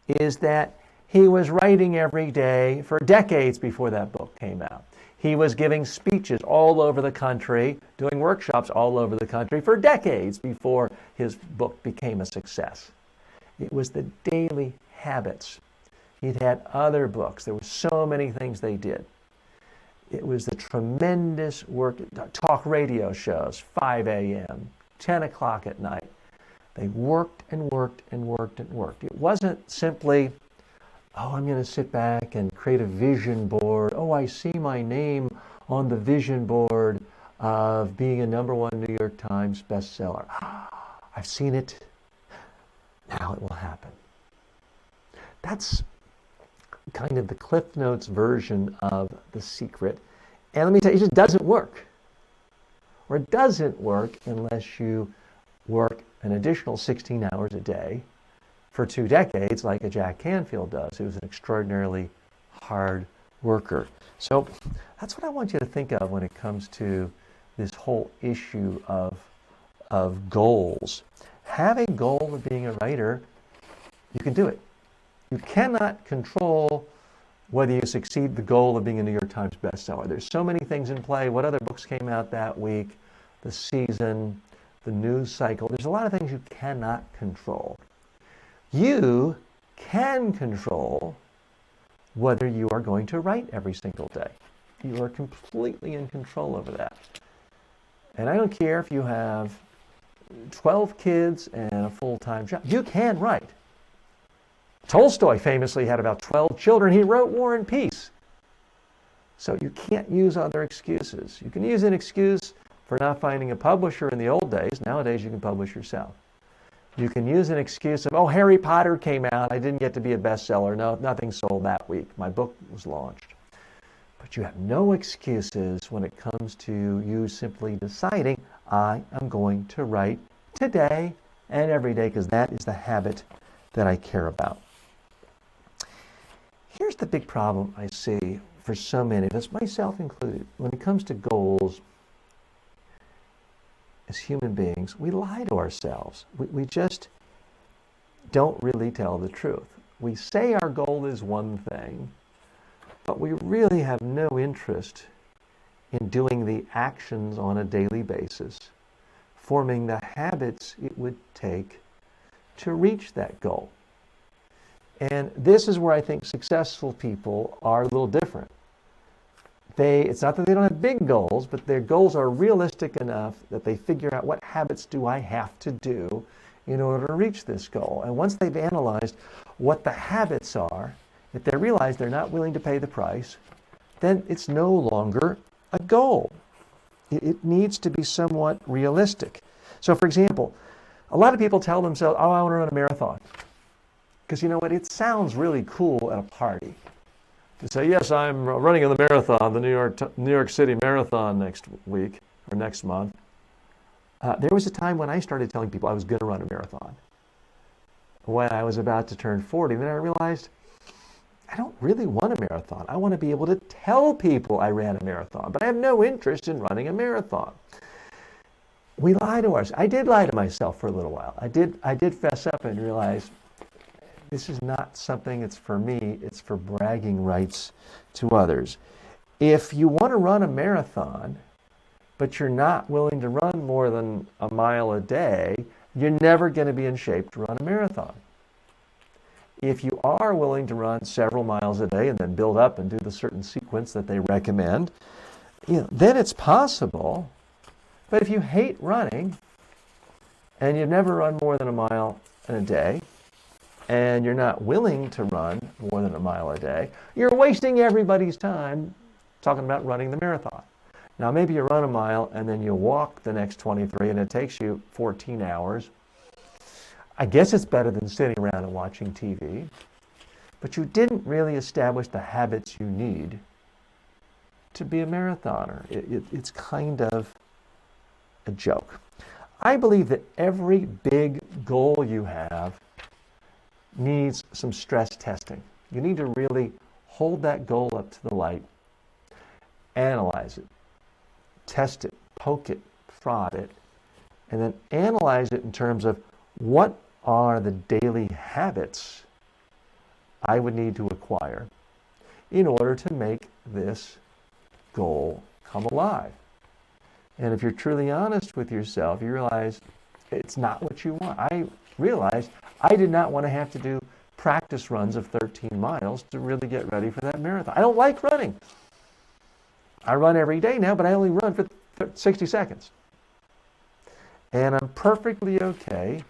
is that he was writing every day for decades before that book came out. He was giving speeches all over the country, doing workshops all over the country for decades before his book became a success. It was the daily habits. He'd had other books. There were so many things they did. It was the tremendous work, talk radio shows, 5 a.m., 10 o'clock at night. They worked and worked and worked and worked. It wasn't simply, I'm going to sit back and create a vision board. I see my name on the vision board of being a #1 New York Times bestseller. I've seen it. Now it will happen. That's kind of the Cliff Notes version of The Secret. And let me tell you, it just doesn't work. Or it doesn't work unless you work an additional 16 hours a day for 2 decades, like a Jack Canfield does, who's an extraordinarily hard worker. So that's what I want you to think of when it comes to this whole issue of goals. Have a goal of being a writer. You can do it. You cannot control whether you succeed the goal of being a New York Times bestseller. There's so many things in play. What other books came out that week? The season, the news cycle. There's a lot of things you cannot control. You can control whether you are going to write every single day. You are completely in control over that. And I don't care if you have 12 kids and a full-time job. You can write. Tolstoy famously had about 12 children. He wrote War and Peace. So you can't use other excuses. You can use an excuse for not finding a publisher in the old days. Nowadays, you can publish yourself. You can use an excuse of, Harry Potter came out. I didn't get to be a bestseller. No, nothing sold that week. My book was launched. But you have no excuses when it comes to you simply deciding, I am going to write today and every day, because that is the habit that I care about. Here's the big problem I see for so many of us, myself included. When it comes to goals, as human beings, we lie to ourselves. We just don't really tell the truth. We say our goal is one thing, but we really have no interest in doing the actions on a daily basis, forming the habits it would take to reach that goal. And this is where I think successful people are a little different. It's not that they don't have big goals, but their goals are realistic enough that they figure out what habits do I have to do in order to reach this goal. And once they've analyzed what the habits are, if they realize they're not willing to pay the price, then it's no longer a goal. It needs to be somewhat realistic. So for example, a lot of people tell themselves, oh, I want to run a marathon. Because you know what? It sounds really cool at a party to say, yes, I'm running in the marathon, the New York City Marathon next week or next month. There was a time when I started telling people I was going to run a marathon. When I was about to turn 40, then I realized I don't really want a marathon. I want to be able to tell people I ran a marathon, but I have no interest in running a marathon. We lie to ourselves. I did lie to myself for a little while. I did fess up and realize this is not something that's for me, it's for bragging rights to others. If you want to run a marathon, but you're not willing to run more than a mile a day, you're never going to be in shape to run a marathon. If you are willing to run several miles a day and then build up and do the certain sequence that they recommend, then it's possible. But if you hate running and you've never run more than a mile in a day, and you're not willing to run more than a mile a day, you're wasting everybody's time talking about running the marathon. Now, maybe you run a mile and then you walk the next 23 and it takes you 14 hours. I guess it's better than sitting around and watching TV, but you didn't really establish the habits you need to be a marathoner. It's kind of a joke. I believe that every big goal you have needs some stress testing. You need to really hold that goal up to the light, analyze it, test it, poke it, prod it, and then analyze it in terms of what are the daily habits I would need to acquire in order to make this goal come alive. And if you're truly honest with yourself, you realize it's not what you want. I realized I did not want to have to do practice runs of 13 miles to really get ready for that marathon. I don't like running. I run every day now, but I only run for 60 seconds. And I'm perfectly okay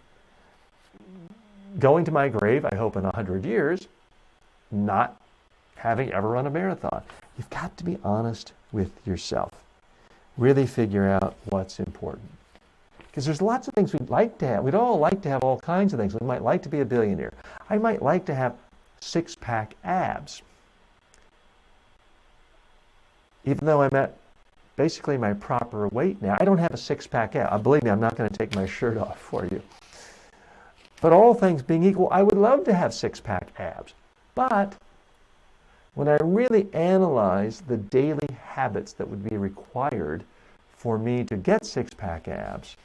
going to my grave, I hope in 100 years, not having ever run a marathon. You've got to be honest with yourself. Really figure out what's important. Because there's lots of things we'd like to have. We'd all like to have all kinds of things. We might like to be a billionaire. I might like to have six-pack abs. Even though I'm at basically my proper weight now, I don't have a six-pack ab. Believe me, I'm not going to take my shirt off for you. But all things being equal, I would love to have six-pack abs. But when I really analyze the daily habits that would be required for me to get six-pack abs,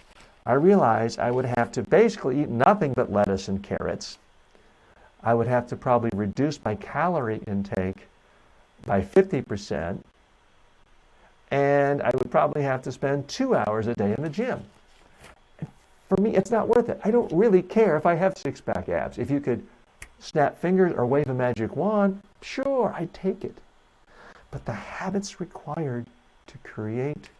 I realized I would have to basically eat nothing but lettuce and carrots. I would have to probably reduce my calorie intake by 50%, and I would probably have to spend 2 hours a day in the gym. For me, it's not worth it. I don't really care if I have six-pack abs. If you could snap fingers or wave a magic wand, sure, I'd take it. But the habits required to create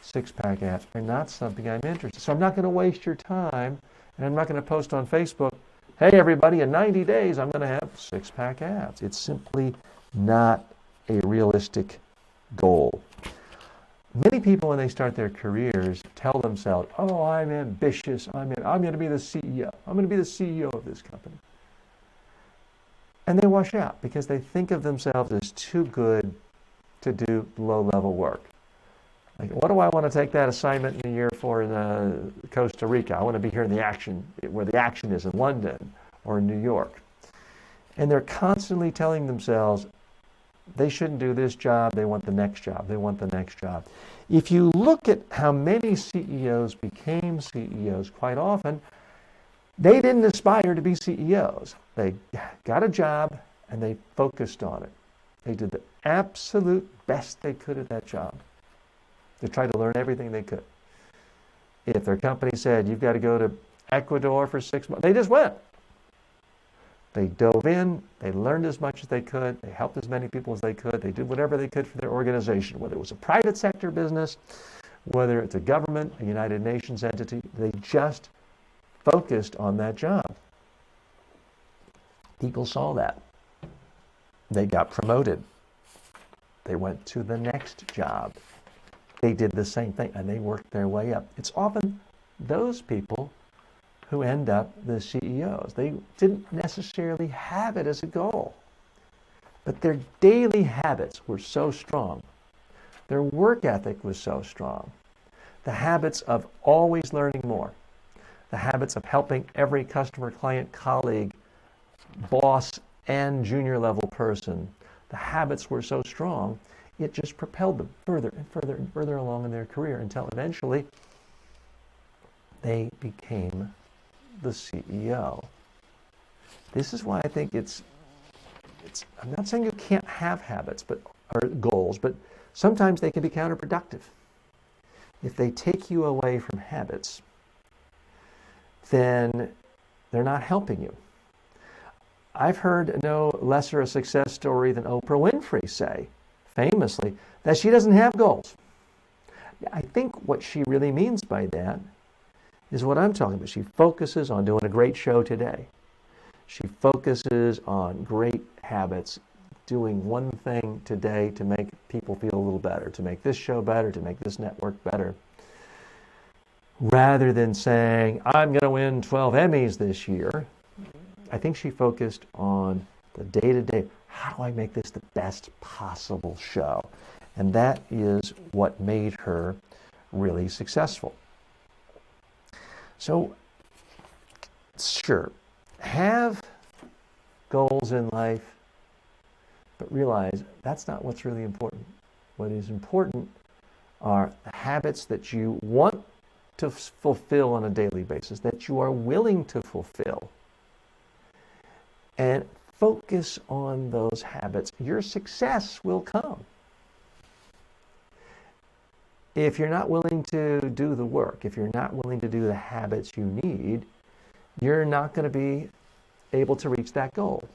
six-pack abs are not something I'm interested in. So I'm not going to waste your time, and I'm not going to post on Facebook, hey, everybody, in 90 days, I'm going to have six-pack abs. It's simply not a realistic goal. Many people, when they start their careers, tell themselves, oh, I'm ambitious. I'm going to be the CEO. I'm going to be the CEO of this company. And they wash out because they think of themselves as too good to do low-level work. Like, what do I want to take that assignment in a year for in Costa Rica? I want to be here in the action, where the action is in London or in New York. And they're constantly telling themselves they shouldn't do this job, they want the next job, they want the next job. If you look at how many CEOs became CEOs, quite often, they didn't aspire to be CEOs. They got a job and they focused on it. They did the absolute best they could at that job. They tried to learn everything they could. If their company said, you've got to go to Ecuador for 6 months, they just went. They dove in, they learned as much as they could, they helped as many people as they could, they did whatever they could for their organization, whether it was a private sector business, whether it's a government, a United Nations entity, they just focused on that job. People saw that. They got promoted. They went to the next job. They did the same thing and they worked their way up. It's often those people who end up the CEOs. They didn't necessarily have it as a goal, but their daily habits were so strong. Their work ethic was so strong. The habits of always learning more, the habits of helping every customer, client, colleague, boss, and junior level person, the habits were so strong, it just propelled them further and further and further along in their career until eventually they became the CEO. This is why I think it's I'm not saying you can't have habits or goals, but sometimes they can be counterproductive. If they take you away from habits, then they're not helping you. I've heard no lesser a success story than Oprah Winfrey say, famously, that she doesn't have goals. I think what she really means by that is what I'm talking about. She focuses on doing a great show today. She focuses on great habits, doing one thing today to make people feel a little better, to make this show better, to make this network better. Rather than saying, I'm going to win 12 Emmys this year, I think she focused on the day-to-day. How do I make this the best possible show? And that is what made her really successful. So, sure, have goals in life, but realize that's not what's really important. What is important are the habits that you want to fulfill on a daily basis, that you are willing to fulfill. And focus on those habits. Your success will come. If you're not willing to do the work, if you're not willing to do the habits you need, you're not going to be able to reach that goal.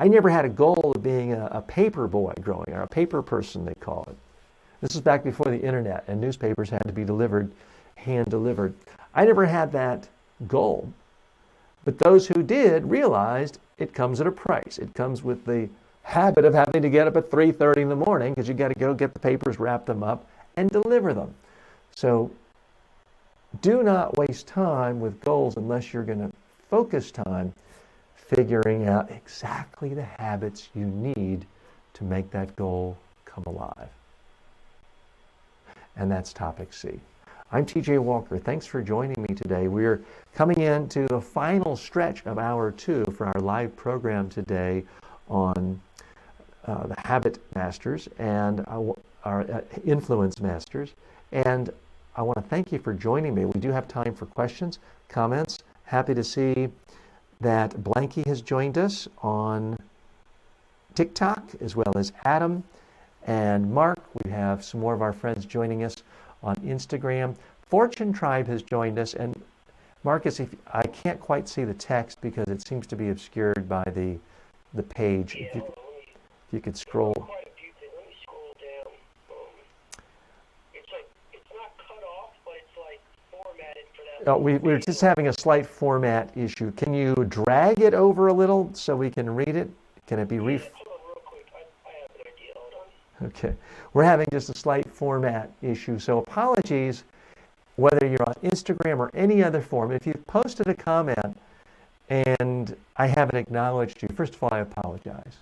I never had a goal of being a paper boy growing, or a paper person, they call it. This is back before the internet and newspapers had to be delivered, hand delivered. I never had that goal. But those who did realized it comes at a price. It comes with the habit of having to get up at 3:30 in the morning because you got to go get the papers, wrap them up, and deliver them. So do not waste time with goals unless you're going to focus time figuring out exactly the habits you need to make that goal come alive. And that's topic C. I'm TJ Walker. Thanks for joining me today. We're coming into the final stretch of hour 2 for our live program today on the Habit Masters and our Influence Masters. And I want to thank you for joining me. We do have time for questions, comments. Happy to see that Blanky has joined us on TikTok, as well as Adam and Mark. We have some more of our friends joining us on Instagram. Fortune Tribe has joined us, and Marcus, I can't quite see the text because it seems to be obscured by the page. Yeah, if you could scroll. Quite a few things. Let me scroll down. It's not cut off, but it's like formatted for that. We're just having a slight format issue. Can you drag it over a little so we can read it? Can it be Hold on real quick. I have an idea. Hold on. Okay. We're having just a slight format issue, so apologies whether you're on Instagram or any other form. If you've posted a comment and I haven't acknowledged you, first of all, I apologize.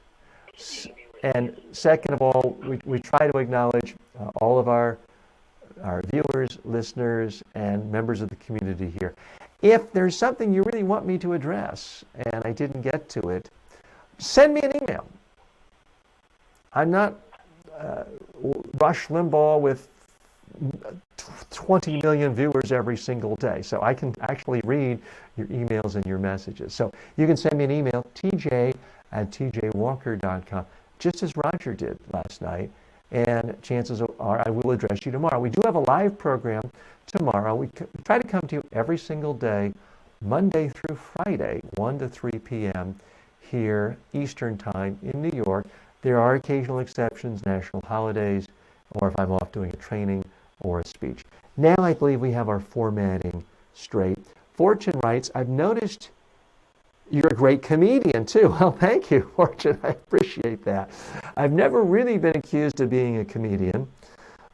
And second of all, we try to acknowledge all of our viewers, listeners, and members of the community here. If there's something you really want me to address and I didn't get to it, send me an email. I'm not Rush Limbaugh with 20 million viewers every single day. So I can actually read your emails and your messages. So you can send me an email, tj@tjwalker.com, just as Roger did last night. And chances are I will address you tomorrow. We do have a live program tomorrow. We try to come to you every single day, Monday through Friday, 1 to 3 p.m. here Eastern Time in New York. There are occasional exceptions, national holidays, or if I'm off doing a training or a speech. Now I believe we have our formatting straight. Fortune writes, I've noticed you're a great comedian too. Well, thank you, Fortune. I appreciate that. I've never really been accused of being a comedian,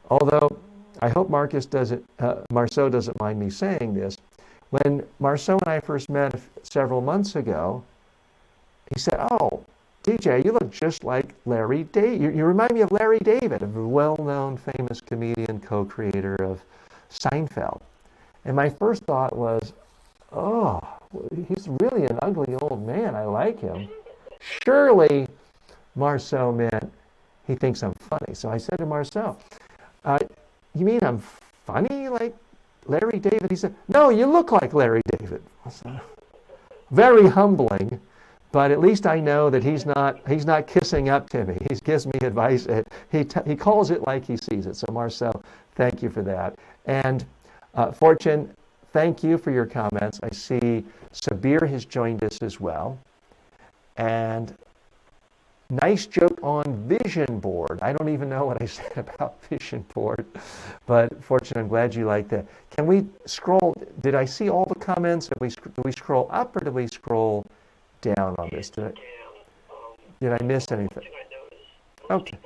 although I hope Marceau doesn't mind me saying this. When Marceau and I first met several months ago, he said, oh, TJ, you look just like Larry David. You remind me of Larry David, a well-known, famous comedian, co-creator of Seinfeld. And my first thought was, oh, he's really an ugly old man. I like him. Surely Marceau meant he thinks I'm funny. So I said to Marceau, you mean I'm funny like Larry David? He said, no, you look like Larry David. Very humbling. But at least I know that he's not kissing up to me. He gives me advice. He calls it like he sees it. So Marceau, thank you for that. And Fortune, thank you for your comments. I see Sabir has joined us as well. And nice joke on vision board. I don't even know what I said about vision board. But Fortune, I'm glad you like that. Can we scroll? Did I see all the comments? Do we scroll up or do we scroll down on this? Did I miss anything? Okay.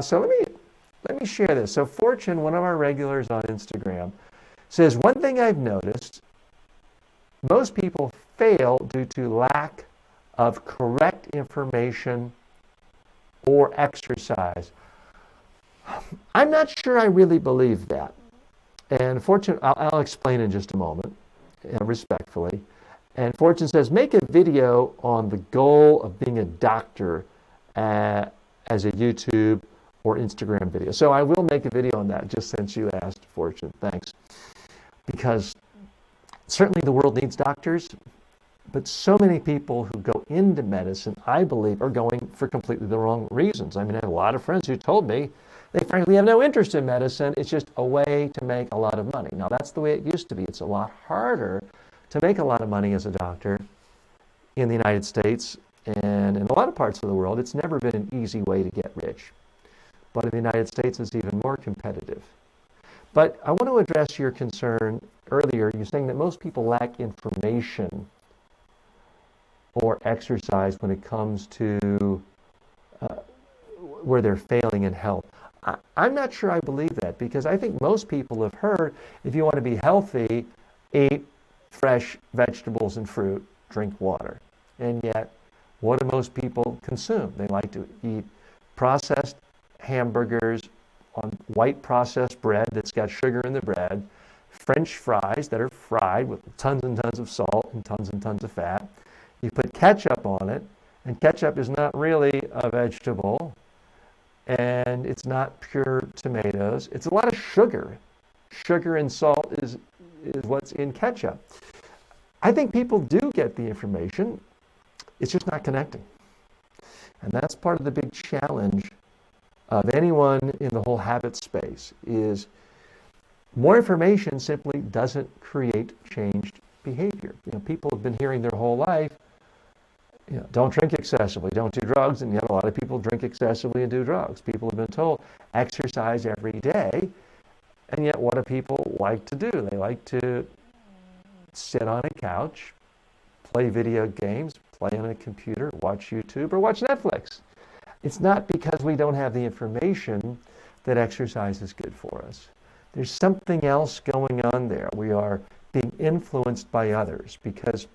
So let me share this. So Fortune, one of our regulars on Instagram, says, one thing I've noticed, most people fail due to lack of correct information or exercise. I'm not sure I really believe that. And Fortune, I'll explain in just a moment. Respectfully. And Fortune says, make a video on the goal of being a doctor as a YouTube or Instagram video. So I will make a video on that, just since you asked, Fortune. Thanks. Because certainly the world needs doctors, but so many people who go into medicine, I believe, are going for completely the wrong reasons. I mean, I have a lot of friends who told me they frankly have no interest in medicine. It's just a way to make a lot of money. Now, that's the way it used to be. It's a lot harder to make a lot of money as a doctor in the United States and in a lot of parts of the world. It's never been an easy way to get rich. But in the United States, it's even more competitive. But I want to address your concern earlier. You're saying that most people lack information or exercise when it comes to where they're failing in health. I'm not sure I believe that, because I think most people have heard, if you want to be healthy, eat fresh vegetables and fruit, drink water. And yet, what do most people consume? They like to eat processed hamburgers on white processed bread that's got sugar in the bread, French fries that are fried with tons and tons of salt and tons of fat. You put ketchup on it, and ketchup is not really a vegetable, and it's not pure tomatoes. It's a lot of sugar. Sugar and salt is what's in ketchup. I think people do get the information. It's just not connecting. And that's part of the big challenge of anyone in the whole habit space, is more information simply doesn't create changed behavior. People have been hearing their whole life, don't drink excessively, don't do drugs, and yet a lot of people drink excessively and do drugs. People have been told, exercise every day, and yet what do people like to do? They like to sit on a couch, play video games, play on a computer, watch YouTube, or watch Netflix. It's not because we don't have the information that exercise is good for us. There's something else going on there. We are being influenced by others, because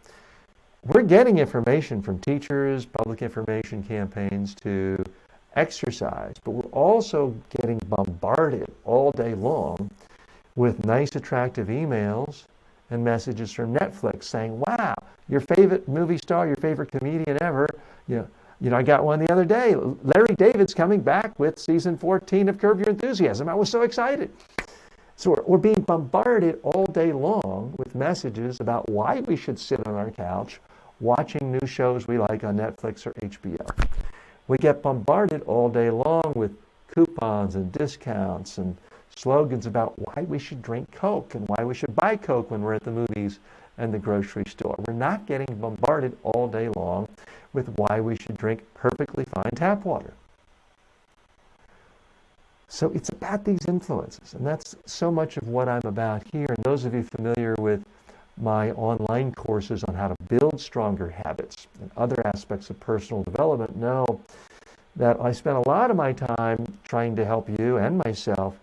we're getting information from teachers, public information campaigns to exercise, but we're also getting bombarded all day long with nice, attractive emails and messages from Netflix saying, wow, your favorite movie star, your favorite comedian ever, I got one the other day. Larry David's coming back with season 14 of Curb Your Enthusiasm. I was so excited. So we're being bombarded all day long with messages about why we should sit on our couch watching new shows we like on Netflix or HBO. We get bombarded all day long with coupons and discounts and slogans about why we should drink Coke and why we should buy Coke when we're at the movies and the grocery store. We're not getting bombarded all day long with why we should drink perfectly fine tap water. So it's about these influences, and that's so much of what I'm about here. And those of you familiar with my online courses on how to build stronger habits and other aspects of personal development know that I spend a lot of my time trying to help you and myself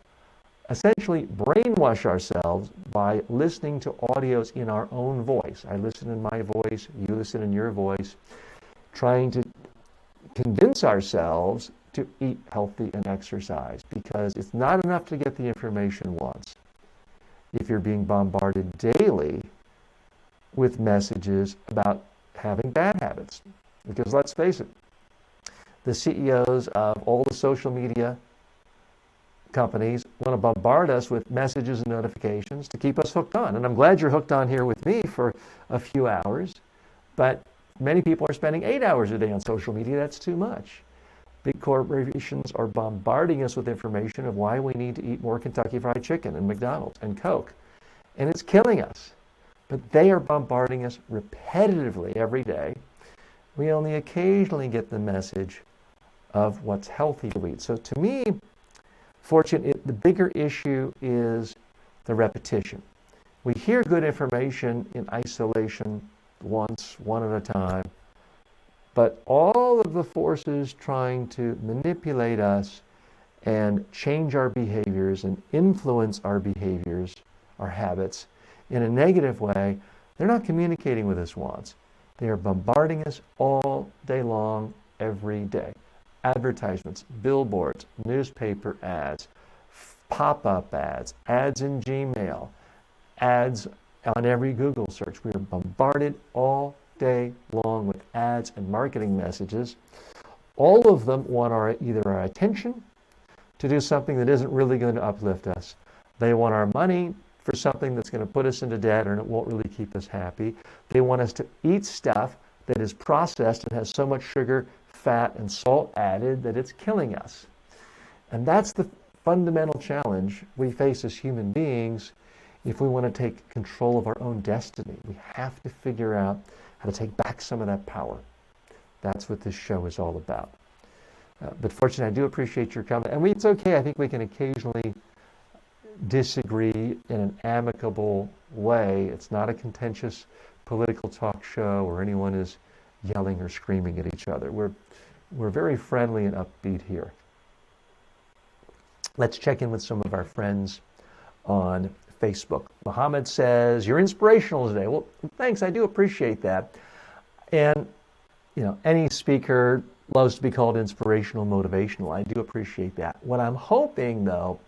essentially brainwash ourselves by listening to audios in our own voice. I listen in my voice, you listen in your voice, trying to convince ourselves to eat healthy and exercise, because it's not enough to get the information once. If you're being bombarded daily with messages about having bad habits, because let's face it, the CEOs of all the social media companies want to bombard us with messages and notifications to keep us hooked on. And I'm glad you're hooked on here with me for a few hours, but many people are spending 8 hours a day on social media. That's too much. Big corporations are bombarding us with information of why we need to eat more Kentucky Fried Chicken and McDonald's and Coke. And it's killing us. But they are bombarding us repetitively every day. We only occasionally get the message of what's healthy to eat. So to me, fortunately, the bigger issue is the repetition. We hear good information in isolation once, one at a time, but all of the forces trying to manipulate us and change our behaviors and influence our behaviors, our habits, in a negative way, they're not communicating with us once. They are bombarding us all day long, every day. Advertisements, billboards, newspaper ads, pop-up ads, ads in Gmail, ads on every Google search. We are bombarded all day long with ads and marketing messages. All of them want either our attention to do something that isn't really going to uplift us. They want our money for something that's going to put us into debt and it won't really keep us happy. They want us to eat stuff that is processed and has so much sugar, fat, and salt added that it's killing us. And that's the fundamental challenge we face as human beings if we want to take control of our own destiny. We have to figure out how to take back some of that power. That's what this show is all about. But fortunately, I do appreciate your comment. And it's okay. I think we can occasionally disagree in an amicable way. It's not a contentious political talk show where anyone is yelling or screaming at each other. We're very friendly and upbeat here. Let's check in with some of our friends on Facebook. Mohammed says, you're inspirational today. Well, thanks. I do appreciate that. And, any speaker loves to be called inspirational, motivational. I do appreciate that. What I'm hoping, though,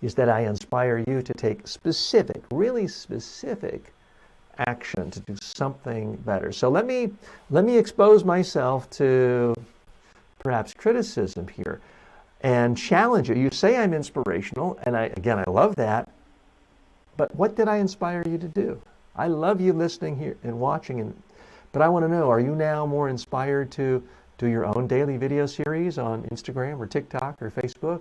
is that I inspire you to take specific, really specific action to do something better. So let me expose myself to perhaps criticism here and challenge you. You say I'm inspirational, and I love that. But what did I inspire you to do? I love you listening here and watching, but I want to know, are you now more inspired to do your own daily video series on Instagram or TikTok or Facebook?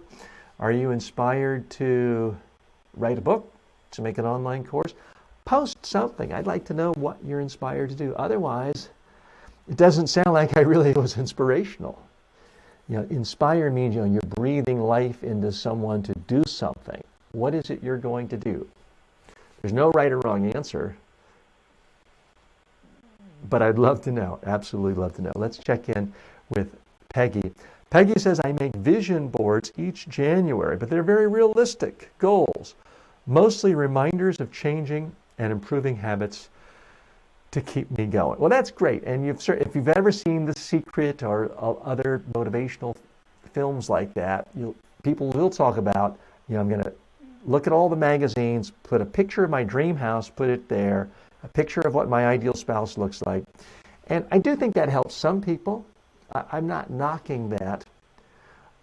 Are you inspired to write a book, to make an online course? Post something. I'd like to know what you're inspired to do. Otherwise, it doesn't sound like I really was inspirational. Inspire means you're breathing life into someone to do something. What is it you're going to do? There's no right or wrong answer, but I'd love to know, absolutely love to know. Let's check in with Peggy. Peggy says, I make vision boards each January, but they're very realistic goals, mostly reminders of changing and improving habits to keep me going. Well, that's great. And if you've ever seen The Secret or other motivational films like that, people will talk about, I'm going to look at all the magazines, put a picture of my dream house, put it there, a picture of what my ideal spouse looks like. And I do think that helps some people. I'm not knocking that.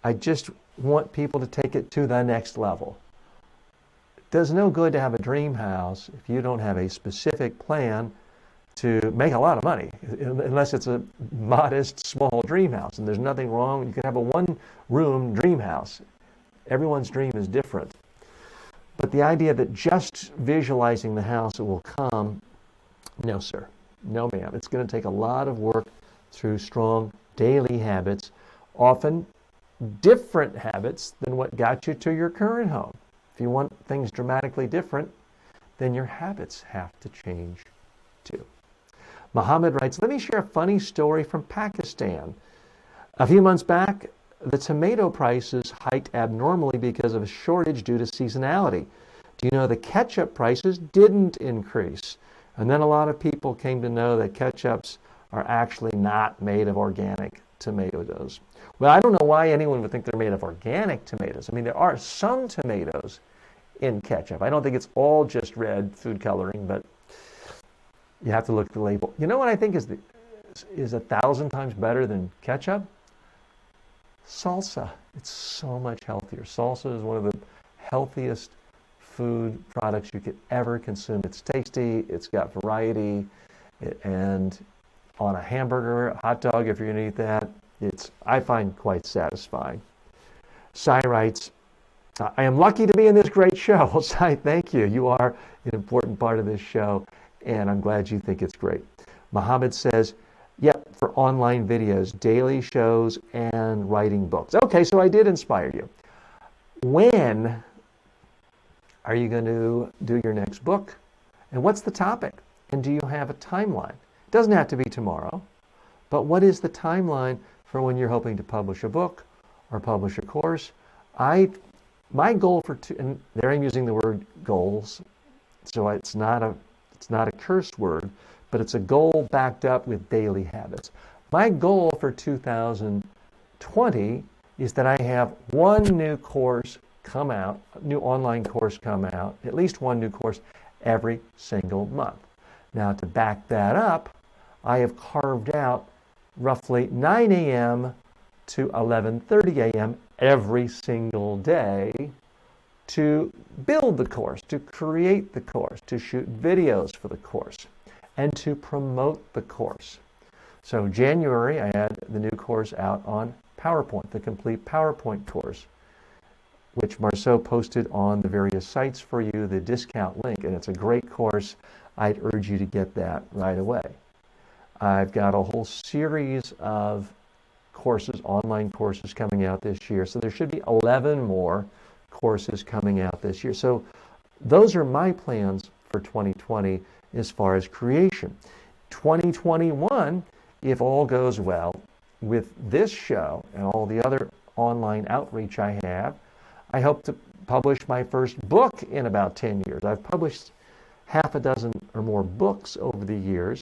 I just want people to take it to the next level. It does no good to have a dream house if you don't have a specific plan to make a lot of money, unless it's a modest, small dream house. And there's nothing wrong. You can have a one-room dream house. Everyone's dream is different. But the idea that just visualizing the house, it will come, no, sir. No, ma'am. It's going to take a lot of work through strong daily habits, often different habits than what got you to your current home. If you want things dramatically different, then your habits have to change too. Mohammed writes, let me share a funny story from Pakistan. A few months back, the tomato prices hiked abnormally because of a shortage due to seasonality. Do you know the ketchup prices didn't increase? And then a lot of people came to know that ketchups are actually not made of organic tomatoes. Well, I don't know why anyone would think they're made of organic tomatoes. I mean, there are some tomatoes in ketchup. I don't think it's all just red food coloring, but you have to look at the label. You know what I think is 1,000 times better than ketchup? Salsa. It's so much healthier. Salsa is one of the healthiest food products you could ever consume. It's tasty, it's got variety, and on a hamburger, a hot dog, if you're going to eat that, I find quite satisfying. Sai writes, I am lucky to be in this great show. Well, Sai, thank you. You are an important part of this show, and I'm glad you think it's great. Mohammed says, yep, for online videos, daily shows, and writing books. Okay, so I did inspire you. When are you going to do your next book? And what's the topic? And do you have a timeline? It doesn't have to be tomorrow, but what is the timeline for when you're hoping to publish a book or publish a course? My goal and there I'm using the word goals, so it's not a curse word, but it's a goal backed up with daily habits. My goal for 2020 is that I have one new course come out, new online course come out, at least one new course every single month. Now, to back that up, I have carved out roughly 9 a.m. to 11:30 a.m. every single day to build the course, to create the course, to shoot videos for the course, and to promote the course. So January, I had the new course out on PowerPoint, the complete PowerPoint course, which Marceau posted on the various sites for you, the discount link, and it's a great course. I'd urge you to get that right away. I've got a whole series of courses, online courses coming out this year, so there should be 11 more courses coming out this year. So those are my plans for 2020 as far as creation. 2021, if all goes well with this show and all the other online outreach I have, I hope to publish my first book in about 10 years. I've published half a dozen or more books over the years,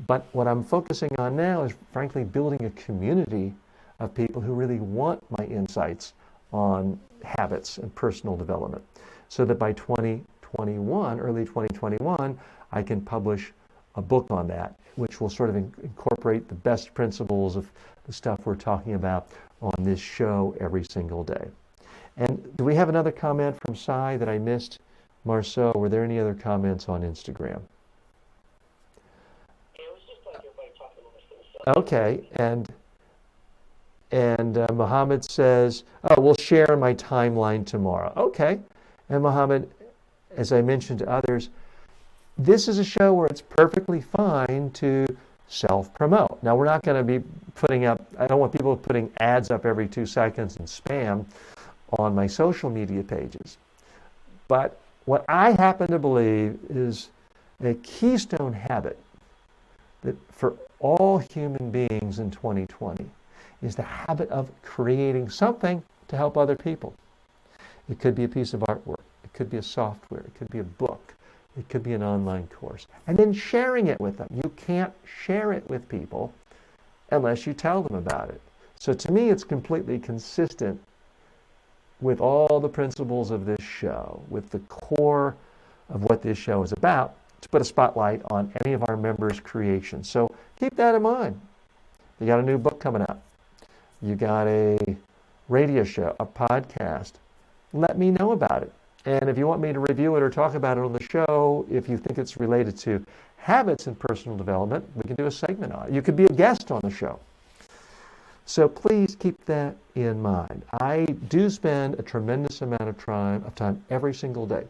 but what I'm focusing on now is frankly building a community of people who really want my insights on habits and personal development, so that by 2021, early 2021, I can publish a book on that, which will sort of incorporate the best principles of the stuff we're talking about on this show every single day. And do we have another comment from Sai that I missed? Marceau, were there any other comments on Instagram? Yeah, it was just like everybody talking amongst themselves. Okay, and Mohammed says, oh, we'll share my timeline tomorrow. Okay, and Mohammed, as I mentioned to others, this is a show where it's perfectly fine to self-promote. Now, we're not going to be putting up, I don't want people putting ads up every 2 seconds and spam on my social media pages. But what I happen to believe is a keystone habit that for all human beings in 2020 is the habit of creating something to help other people. It could be a piece of artwork. It could be a software. It could be a book. It could be an online course. And then sharing it with them. You can't share it with people unless you tell them about it. So to me, it's completely consistent with all the principles of this show, with the core of what this show is about, to put a spotlight on any of our members' creations. So keep that in mind. You got a new book coming out. You got a radio show, a podcast. Let me know about it. And if you want me to review it or talk about it on the show, if you think it's related to habits in personal development, we can do a segment on it. You could be a guest on the show. So please keep that in mind. I do spend a tremendous amount of time every single day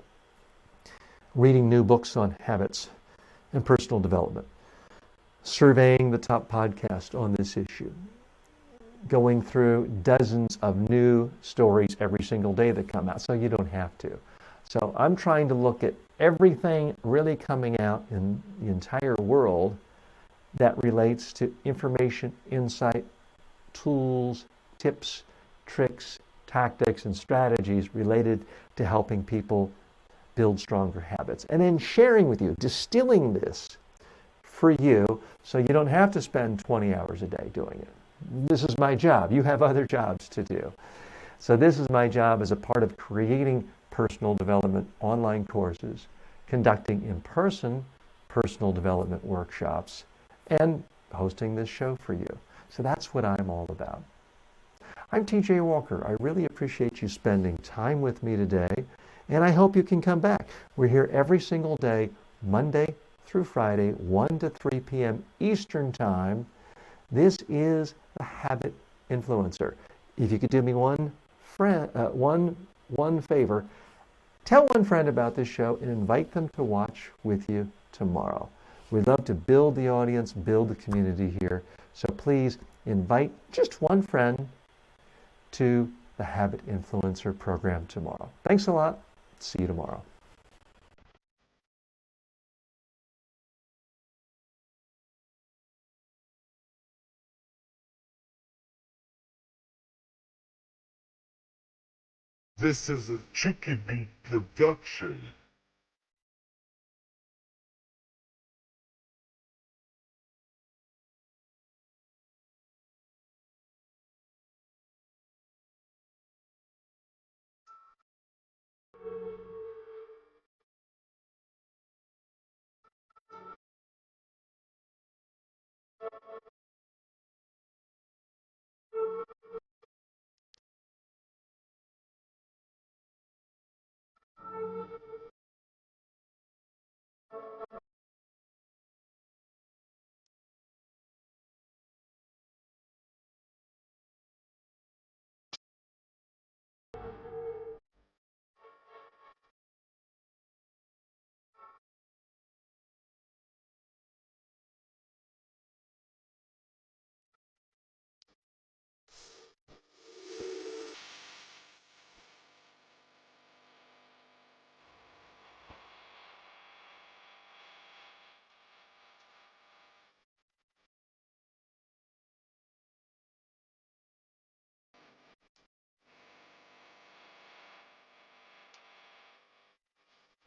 reading new books on habits and personal development, surveying the top podcasts on this issue, going through dozens of new stories every single day that come out, so you don't have to. So I'm trying to look at everything really coming out in the entire world that relates to information, insight, tools, tips, tricks, tactics, and strategies related to helping people build stronger habits. And then sharing with you, distilling this for you so you don't have to spend 20 hours a day doing it. This is my job. You have other jobs to do. So this is my job as a part of creating personal development online courses, conducting in-person personal development workshops, and hosting this show for you. So that's what I'm all about. I'm TJ Walker. I really appreciate you spending time with me today, and I hope you can come back. We're here every single day, Monday through Friday, 1 to 3 p.m. Eastern Time. This is The Habit Influencer. If you could do me one favor, tell one friend about this show and invite them to watch with you tomorrow. We'd love to build the audience, build the community here. So please invite just one friend to the Habit Influencer program tomorrow. Thanks a lot. See you tomorrow. This is a Chicken Meat production.